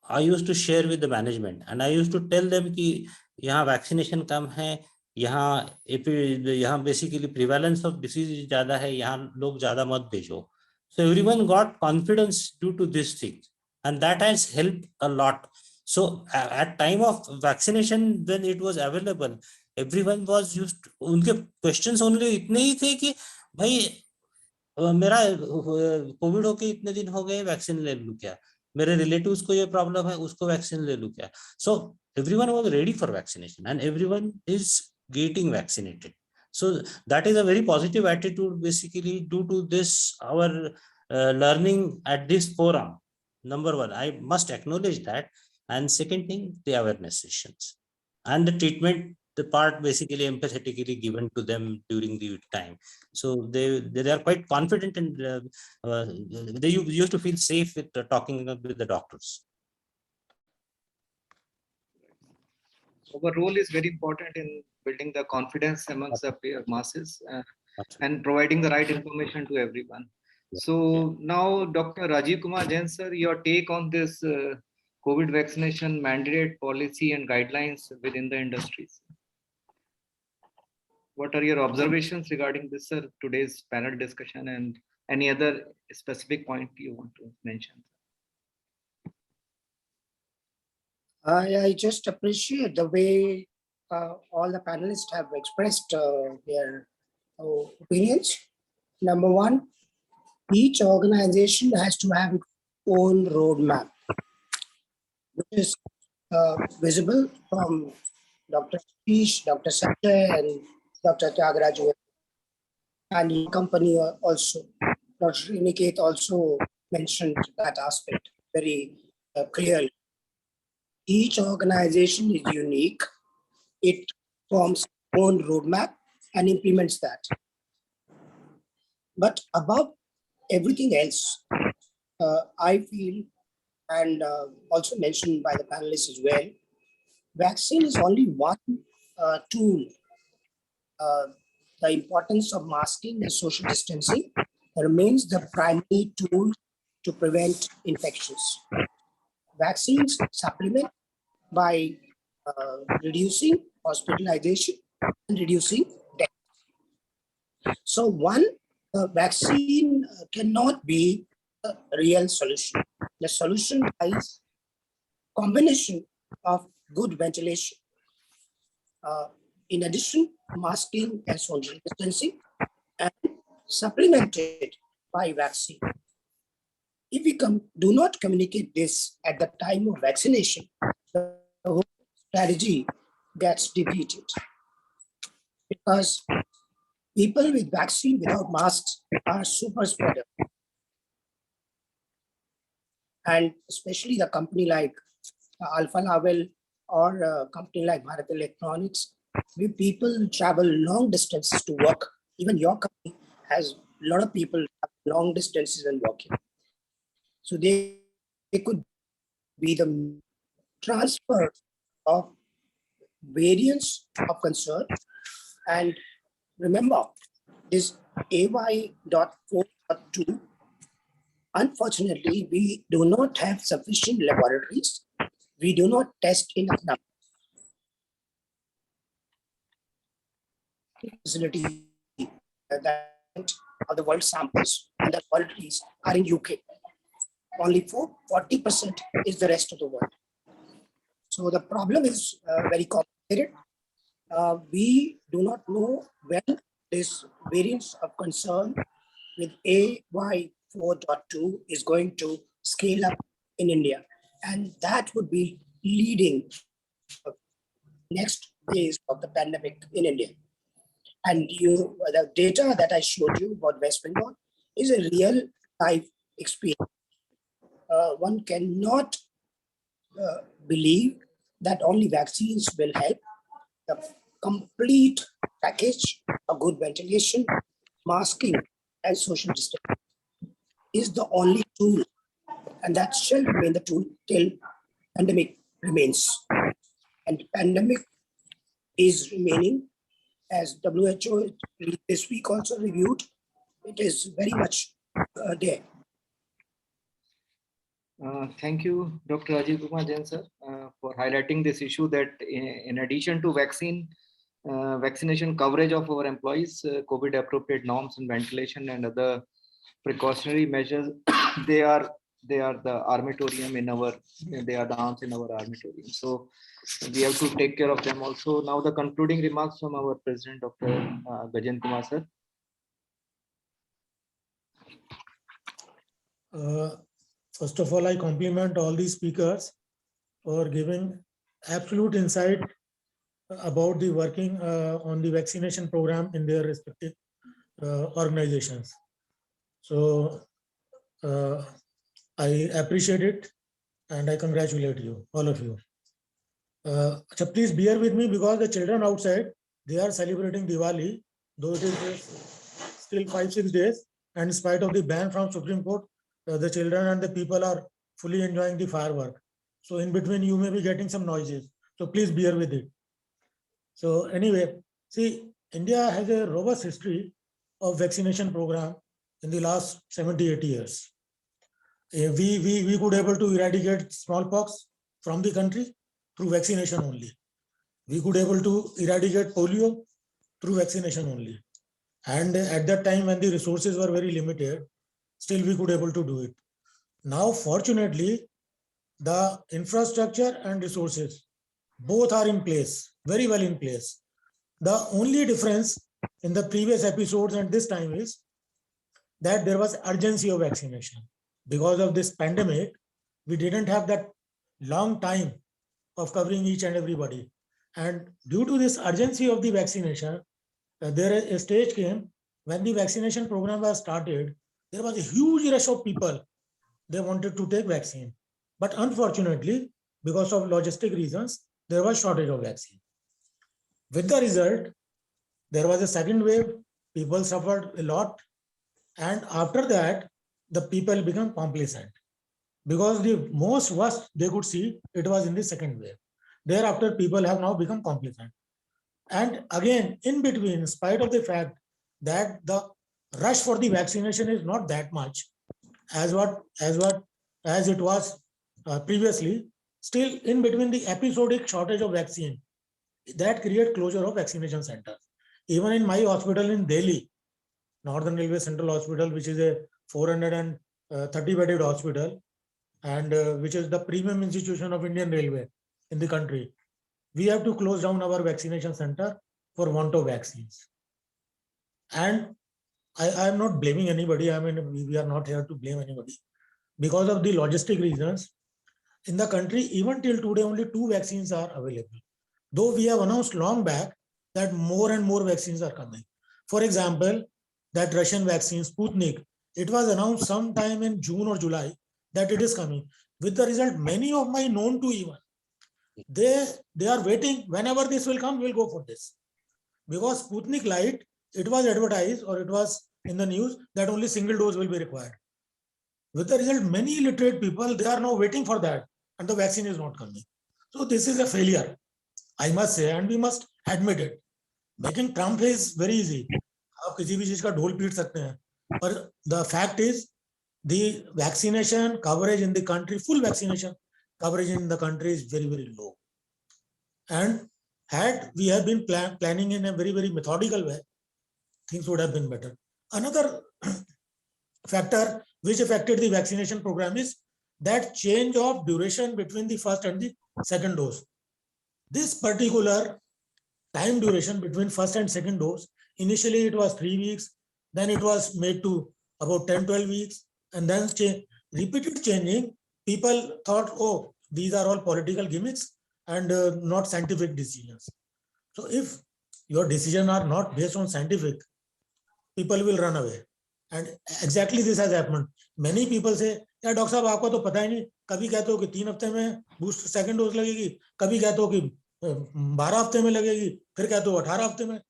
E: I used to share with the management, and I used to tell them कि यहाँ vaccination कम है, यहाँ basically prevalence of disease ज़्यादा है, यहाँ लोग ज़्यादा मत भेजो. So everyone got confidence due to this thing, and that has helped a lot. So at time of vaccination, when it was available, everyone was used. उनके questions only इतने ही थे कि भाई मेरा कोविड होके इतने दिन हो गए, वैक्सीन ले लूं क्या, मेरे रिलेटिव्स को ये प्रॉब्लम है, उसको वैक्सीन ले लूं क्या. So everyone was ready for vaccination and everyone is getting vaccinated. So that is a very positive attitude basically due to this our learning at this forum. Number one, I must acknowledge that. And second thing, the awareness sessions and the treatment, the part basically empathetically given to them during the time. So they are quite confident, and they used to feel safe with talking with the doctors.
A: our role is very important in building the confidence amongst the masses and providing the right information to everyone. So now, Dr. Rajiv Kumar Jain, sir, your take on this COVID vaccination mandate policy and guidelines within the industries. What are your observations regarding this, sir, today's panel discussion, and any other specific point you want to mention?
I: I just appreciate the way all the panelists have expressed their opinions. Number one, each organization has to have its own roadmap, which is visible from Dr. Satish, Dr. Sanjay, and Dr. Tyagaraja, and your company also. Dr. Niket also mentioned that aspect very clearly. Each organization is unique. It forms its own roadmap and implements that. But above everything else, I feel, and also mentioned by the panelists as well, vaccine is only one tool. The importance of masking and social distancing remains the primary tool to prevent infections. Vaccines supplement by reducing hospitalization and reducing death. So one vaccine cannot be a real solution. The solution is combination of good ventilation. In addition, masking and social distancing, and supplemented by vaccine. If we do not communicate this at the time of vaccination, the whole strategy gets defeated. Because people with vaccine without masks are super spreader. And especially the company like Alpha Laval or a company like Bharat Electronics, we people travel long distances to work. Even your company has a lot of people long distances and working. So they could be the transfer of variants of concern. And remember, this AY.4.2, unfortunately, we do not have sufficient laboratories. We do not test enough numbers. Facility that of the world samples and the laboratories are in UK. Only 40% is the rest of the world. So the problem is very complicated. We do not know when this variance of concern with AY4.2 is going to scale up in India. And that would be leading next phase of the pandemic in India. And the data that I showed you about West Bengal is a real life experience. One cannot believe that only vaccines will help. The complete package of good ventilation, masking, and social distancing is the only tool, and that shall remain the tool till pandemic remains. And pandemic is remaining, as WHO this week also reviewed, it is very much there.
A: Thank you, Dr. Rajiv Kumar Jain, sir, for highlighting this issue that in addition to vaccination coverage of our employees, COVID appropriate norms and ventilation and other precautionary measures, they are the armatorium in our, they are the arms in our armatorium. So we have to take care of them also. Now the concluding remarks from our President, Dr. Gajen Kumar, sir.
B: First of all, I compliment all these speakers for giving absolute insight about the working on the vaccination program in their respective organizations. So I appreciate it and I congratulate you, all of you. So please bear with me because the children outside, they are celebrating Diwali, though it is still 5-6 days, and in spite of the ban from Supreme Court, the children and the people are fully enjoying the firework. So in between, you may be getting some noises. So please bear with it. So anyway, see, India has a robust history of vaccination program in the last 70, 80 years. We could able to eradicate smallpox from the country through vaccination only. We could able to eradicate polio through vaccination only. And at that time when the resources were very limited, still we could able to do it. Now, fortunately, the infrastructure and resources, both are in place, very well in place. The only difference in the previous episodes and this time is that there was urgency of vaccination. Because of this pandemic, we didn't have that long time of covering each and everybody. And due to this urgency of the vaccination, there a stage came when the vaccination program was started, there was a huge rush of people. They wanted to take vaccine. But unfortunately, because of logistic reasons, there was shortage of vaccine. With the result, there was a second wave, people suffered a lot. And after that, the people become complacent because the most worst they could see, it was in the second wave. Thereafter, people have now become complacent. And again, in between, in spite of the fact that the rush for the vaccination is not that much as it was previously, still in between the episodic shortage of vaccine, that create closure of vaccination centers. Even in my hospital in Delhi, Northern Railway Central Hospital, which is a 430 bedded hospital, and which is the premium institution of Indian Railway in the country, we have to close down our vaccination center for want of vaccines. And I am not blaming anybody. I mean, we are not here to blame anybody. Because of the logistic reasons, in the country, even till today, only 2 vaccines are available. Though we have announced long back that more and more vaccines are coming. For example, that Russian vaccine, Sputnik, it was announced sometime in June or July that it is coming. With the result, many of my known to even, they are waiting. Whenever this will come, we'll go for this. Because Sputnik Light, it was advertised or it was in the news that only single dose will be required. With the result, many illiterate people, they are now waiting for that and the vaccine is not coming. So this is a failure, I must say, and we must admit it. Making Trump is very easy. आप किसी भी चीज का ढोल पीट सकते हैं, पर the fact is the vaccination coverage in the country, full vaccination coverage in the country is very, very low. And had we have been planning in a very, very methodical way, things would have been better. Another factor which affected the vaccination program is that change of duration between the first and the second dose. This particular time duration between first and second dose, initially it was 3 weeks, then it was made to about 10-12 weeks, and then repeated changing. People thought, oh, these are all political gimmicks and not scientific decisions. So if your decisions are not based on scientific, people will run away. And exactly this has happened. Many people say, yeah, doctor साहब आपको तो पता ही नहीं, कभी कहते हो कि 3 हफ्ते में बूस्ट सेकंड डोज लगेगी, कभी कहते हो कि 12 हफ्ते में लगेगी, फिर कहते हो 18 हफ्ते में,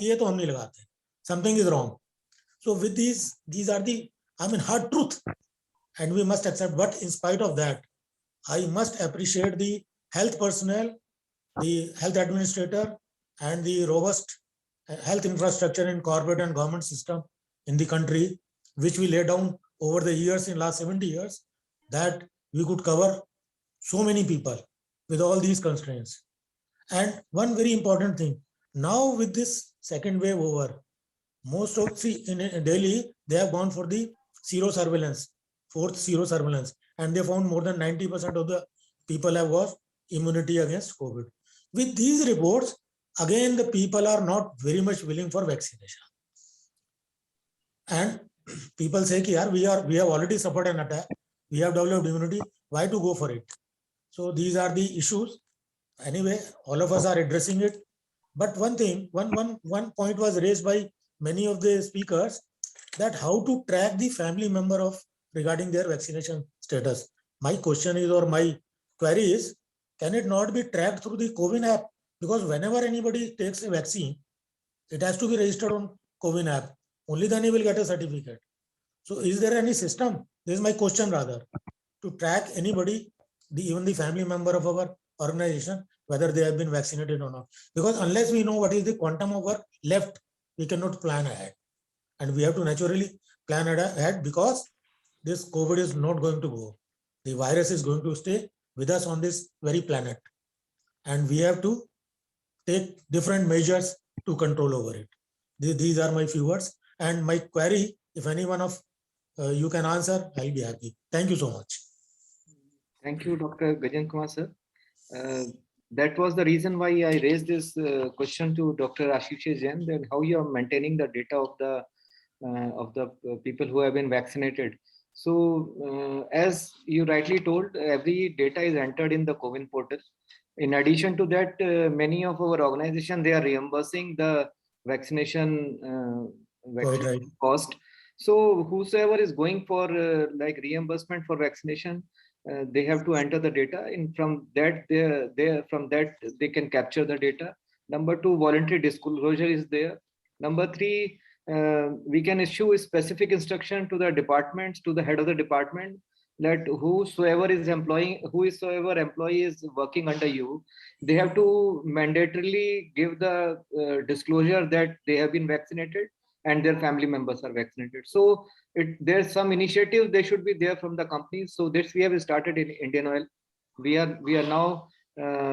B: ये तो हम नहीं लगाते. Something is wrong. So with these are the, I mean, hard truth, and we must accept. But in spite of that, I must appreciate the health personnel, the health administrator, and the robust health infrastructure in corporate and government system in the country, which we laid down over the years, in last 70 years, that we could cover so many people with all these constraints. And one very important thing, now with this second wave over, most of in Delhi, they have gone for the zero surveillance, 4th zero surveillance, and they found more than 90% of the people have got immunity against COVID. With these reports, again, the people are not very much willing for vaccination. And people say, yaar, we have already suffered an attack, we have developed immunity, why to go for it? So these are the issues. Anyway, all of us are addressing it. But one thing, one point was raised by many of the speakers, that how to track the family member of regarding their vaccination status. My question is, or my query is, can it not be tracked through the CoWIN app? Because whenever anybody takes a vaccine, it has to be registered on CoWIN app. Only then he will get a certificate. So is there any system? This is my question rather, to track anybody, even the family member of our organization, whether they have been vaccinated or not. Because unless we know what is the quantum of work left, we cannot plan ahead. And we have to naturally plan ahead because this COVID is not going to go. The virus is going to stay with us on this very planet. And we have to take different measures to control over it. These are my few words. And my query, if any one of you can answer, I'll be happy. Thank you so much.
A: Thank you, Dr. Gajan Kumar sir. That was the reason why I raised this question to Dr. Ashish Jain, that how you are maintaining the data of the people who have been vaccinated. So as you rightly told, every data is entered in the CoWIN portal. In addition to that, many of our organizations, they are reimbursing the vaccination
B: Right.
A: cost. So whosoever is going for like reimbursement for vaccination, they have to enter the data, and from that they can capture the data. Number 2, voluntary disclosure is there. Number 3, we can issue a specific instruction to the departments, to the head of the department, that whosoever employee is working under you, they have to mandatorily give the disclosure that they have been vaccinated and their family members are vaccinated. So there's some initiative they should be there from the companies. So this we have started in Indian Oil. We are now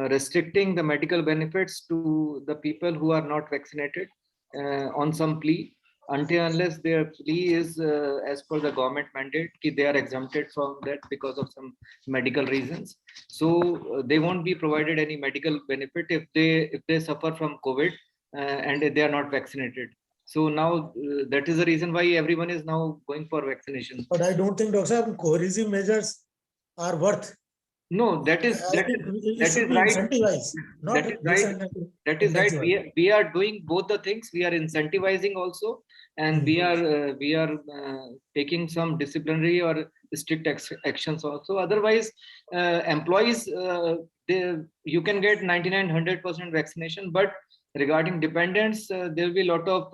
A: restricting the medical benefits to the people who are not vaccinated on some plea, until unless their plea is as per the government mandate, they are exempted from that because of some medical reasons. So they won't be provided any medical benefit if they suffer from COVID and they are not vaccinated. So now that is the reason why everyone is now going for vaccination.
B: But I don't think, Dr. Saab, coercive measures are worth.
A: No, that is right.
B: Incentivized, not
A: that is right. We are doing both the things. We are incentivizing also, and we are taking some disciplinary or strict actions also. Otherwise, employees, you can get 99-100% vaccination, but regarding dependents, there will be a lot of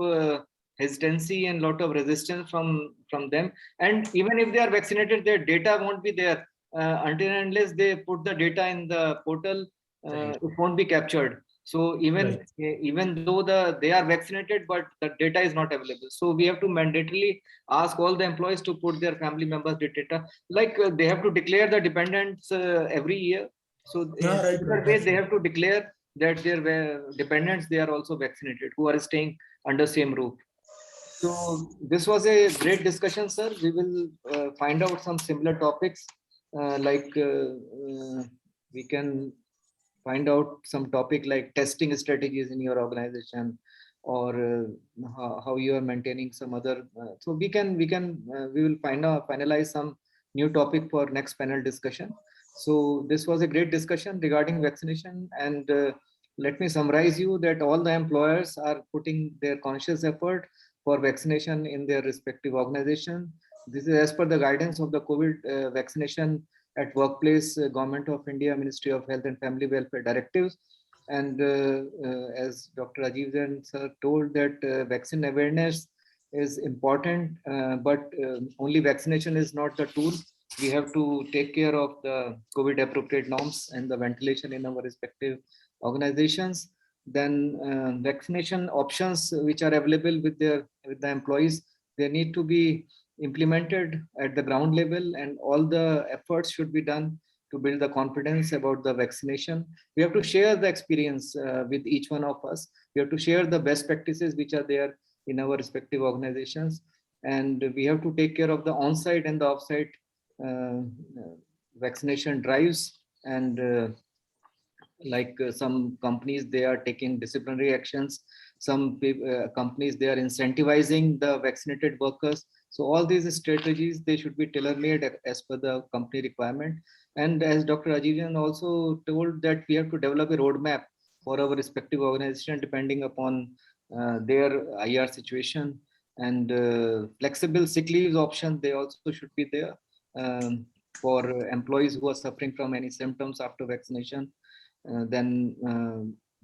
A: hesitancy and lot of resistance from them. And even if they are vaccinated, their data won't be there until and unless they put the data in the portal. It won't be captured. So even though they are vaccinated, but the data is not available. So we have to mandatorily ask all the employees to put their family members' data. Like they have to declare the dependents every year. So in that way, they have to declare that their dependents, they are also vaccinated, who are staying under same roof. So this was a great discussion, sir. We will find out some similar topics, we can find out some topic like testing strategies in your organization, or how you are maintaining some other. So we will finalize some new topic for next panel discussion. So this was a great discussion regarding vaccination, and let me summarize you that all the employers are putting their conscious effort for vaccination in their respective organization. This is as per the guidance of the COVID vaccination at workplace, Government of India, Ministry of Health and Family Welfare directives. And as Dr. Rajiv Jain sir told, that vaccine awareness is important, but only vaccination is not the tool. We have to take care of the COVID appropriate norms and the ventilation in our respective organizations. Then vaccination options which are available with the employees, they need to be implemented at the ground level, and all the efforts should be done to build the confidence about the vaccination. We have to share the experience with each one of us. We have to share the best practices which are there in our respective organizations, and we have to take care of the on-site and the off-site vaccination drives. And some companies, they are taking disciplinary actions. Some companies, they are incentivizing the vaccinated workers. So all these strategies, they should be tailor-made as per the company requirement. And as Dr. Rajiv Jain also told, that we have to develop a roadmap for our respective organization depending upon their IR situation. And flexible sick leave options, they also should be there for employees who are suffering from any symptoms after vaccination. Then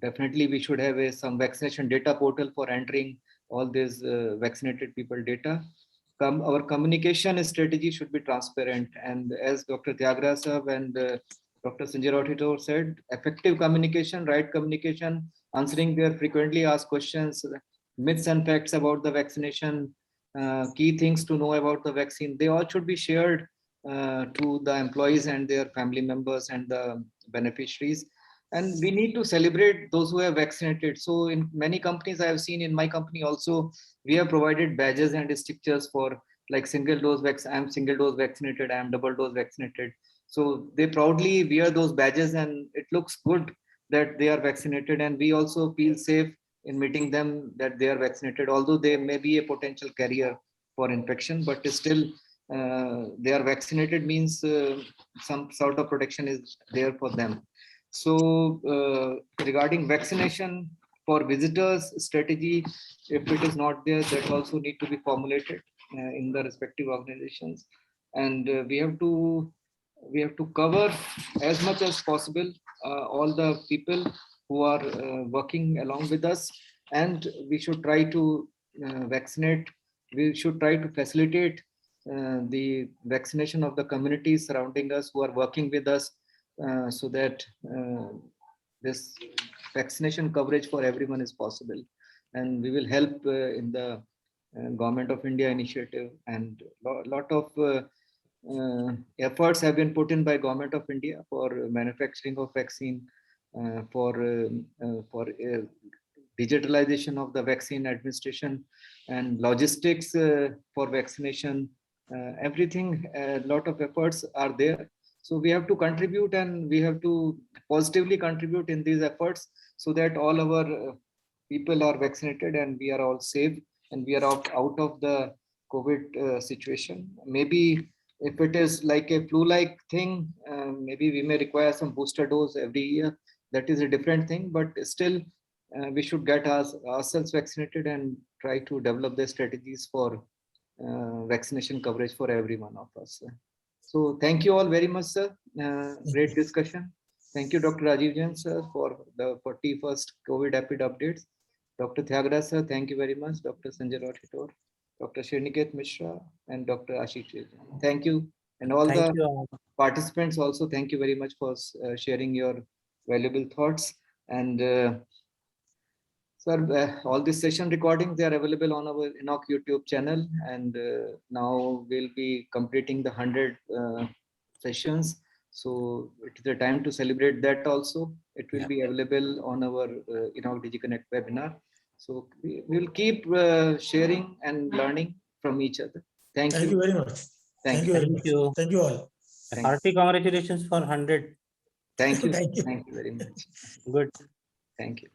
A: definitely we should have some vaccination data portal for entering all these vaccinated people data. Our communication strategy should be transparent. And as Dr. Tyagaraja and Dr. Sanjay Rothitor said, effective communication, right communication, answering their frequently asked questions, myths and facts about the vaccination, key things to know about the vaccine, they all should be shared to the employees and their family members and the beneficiaries. And we need to celebrate those who have vaccinated. So in many companies, I have seen in my company also, we have provided badges and stickers for like single dose vaccine. I'm single dose vaccinated, I'm double dose vaccinated. So they proudly wear those badges and it looks good that they are vaccinated, and we also feel safe in meeting them that they are vaccinated, although they may be a potential carrier for infection, but still they are vaccinated means some sort of protection is there for them. So regarding vaccination for visitors strategy, if it is not there, that also need to be formulated in the respective organizations. And we have to cover as much as possible all the people who are working along with us, and we should try to vaccinate. We should try to facilitate the vaccination of the communities surrounding us who are working with us, so that this vaccination coverage for everyone is possible. And we will help in the Government of India initiative, and lot of efforts have been put in by Government of India for manufacturing of vaccine, for digitalization of the vaccine administration and logistics for vaccination. Everything, a lot of efforts are there. So we have to contribute, and we have to positively contribute in these efforts so that all our people are vaccinated and we are all safe and we are out of the COVID situation. Maybe if it is like a flu-like thing, maybe we may require some booster dose every year. That is a different thing, but still we should get ourselves vaccinated and try to develop the strategies for vaccination coverage for every one of us. So thank you all very much, sir. Great discussion. Thank you, Dr. Rajiv Jain, sir, for the 41st COVID Rapid updates. Dr. Thyagara, sir, thank you very much. Dr. Sanjay Rothitor, Dr. Shriniket Mishra, and Dr. Ashish Jain. Thank you. And all
E: Thank
A: the
E: you.
A: participants also, thank you very much for sharing your valuable thoughts. And sir, all these session recordings, they are available on our Enoch YouTube channel. And now we'll be completing the 100 sessions. So it is the time to celebrate that also. It will be available on our Enoch DigiConnect webinar. So we will keep sharing and learning from each other. Thank you.
B: Thank you very much. Thank you very much. Thank you all.
E: Hearty congratulations for 100.
A: Thank you.
B: Thank you.
A: Thank you very much.
E: Good.
A: Thank you.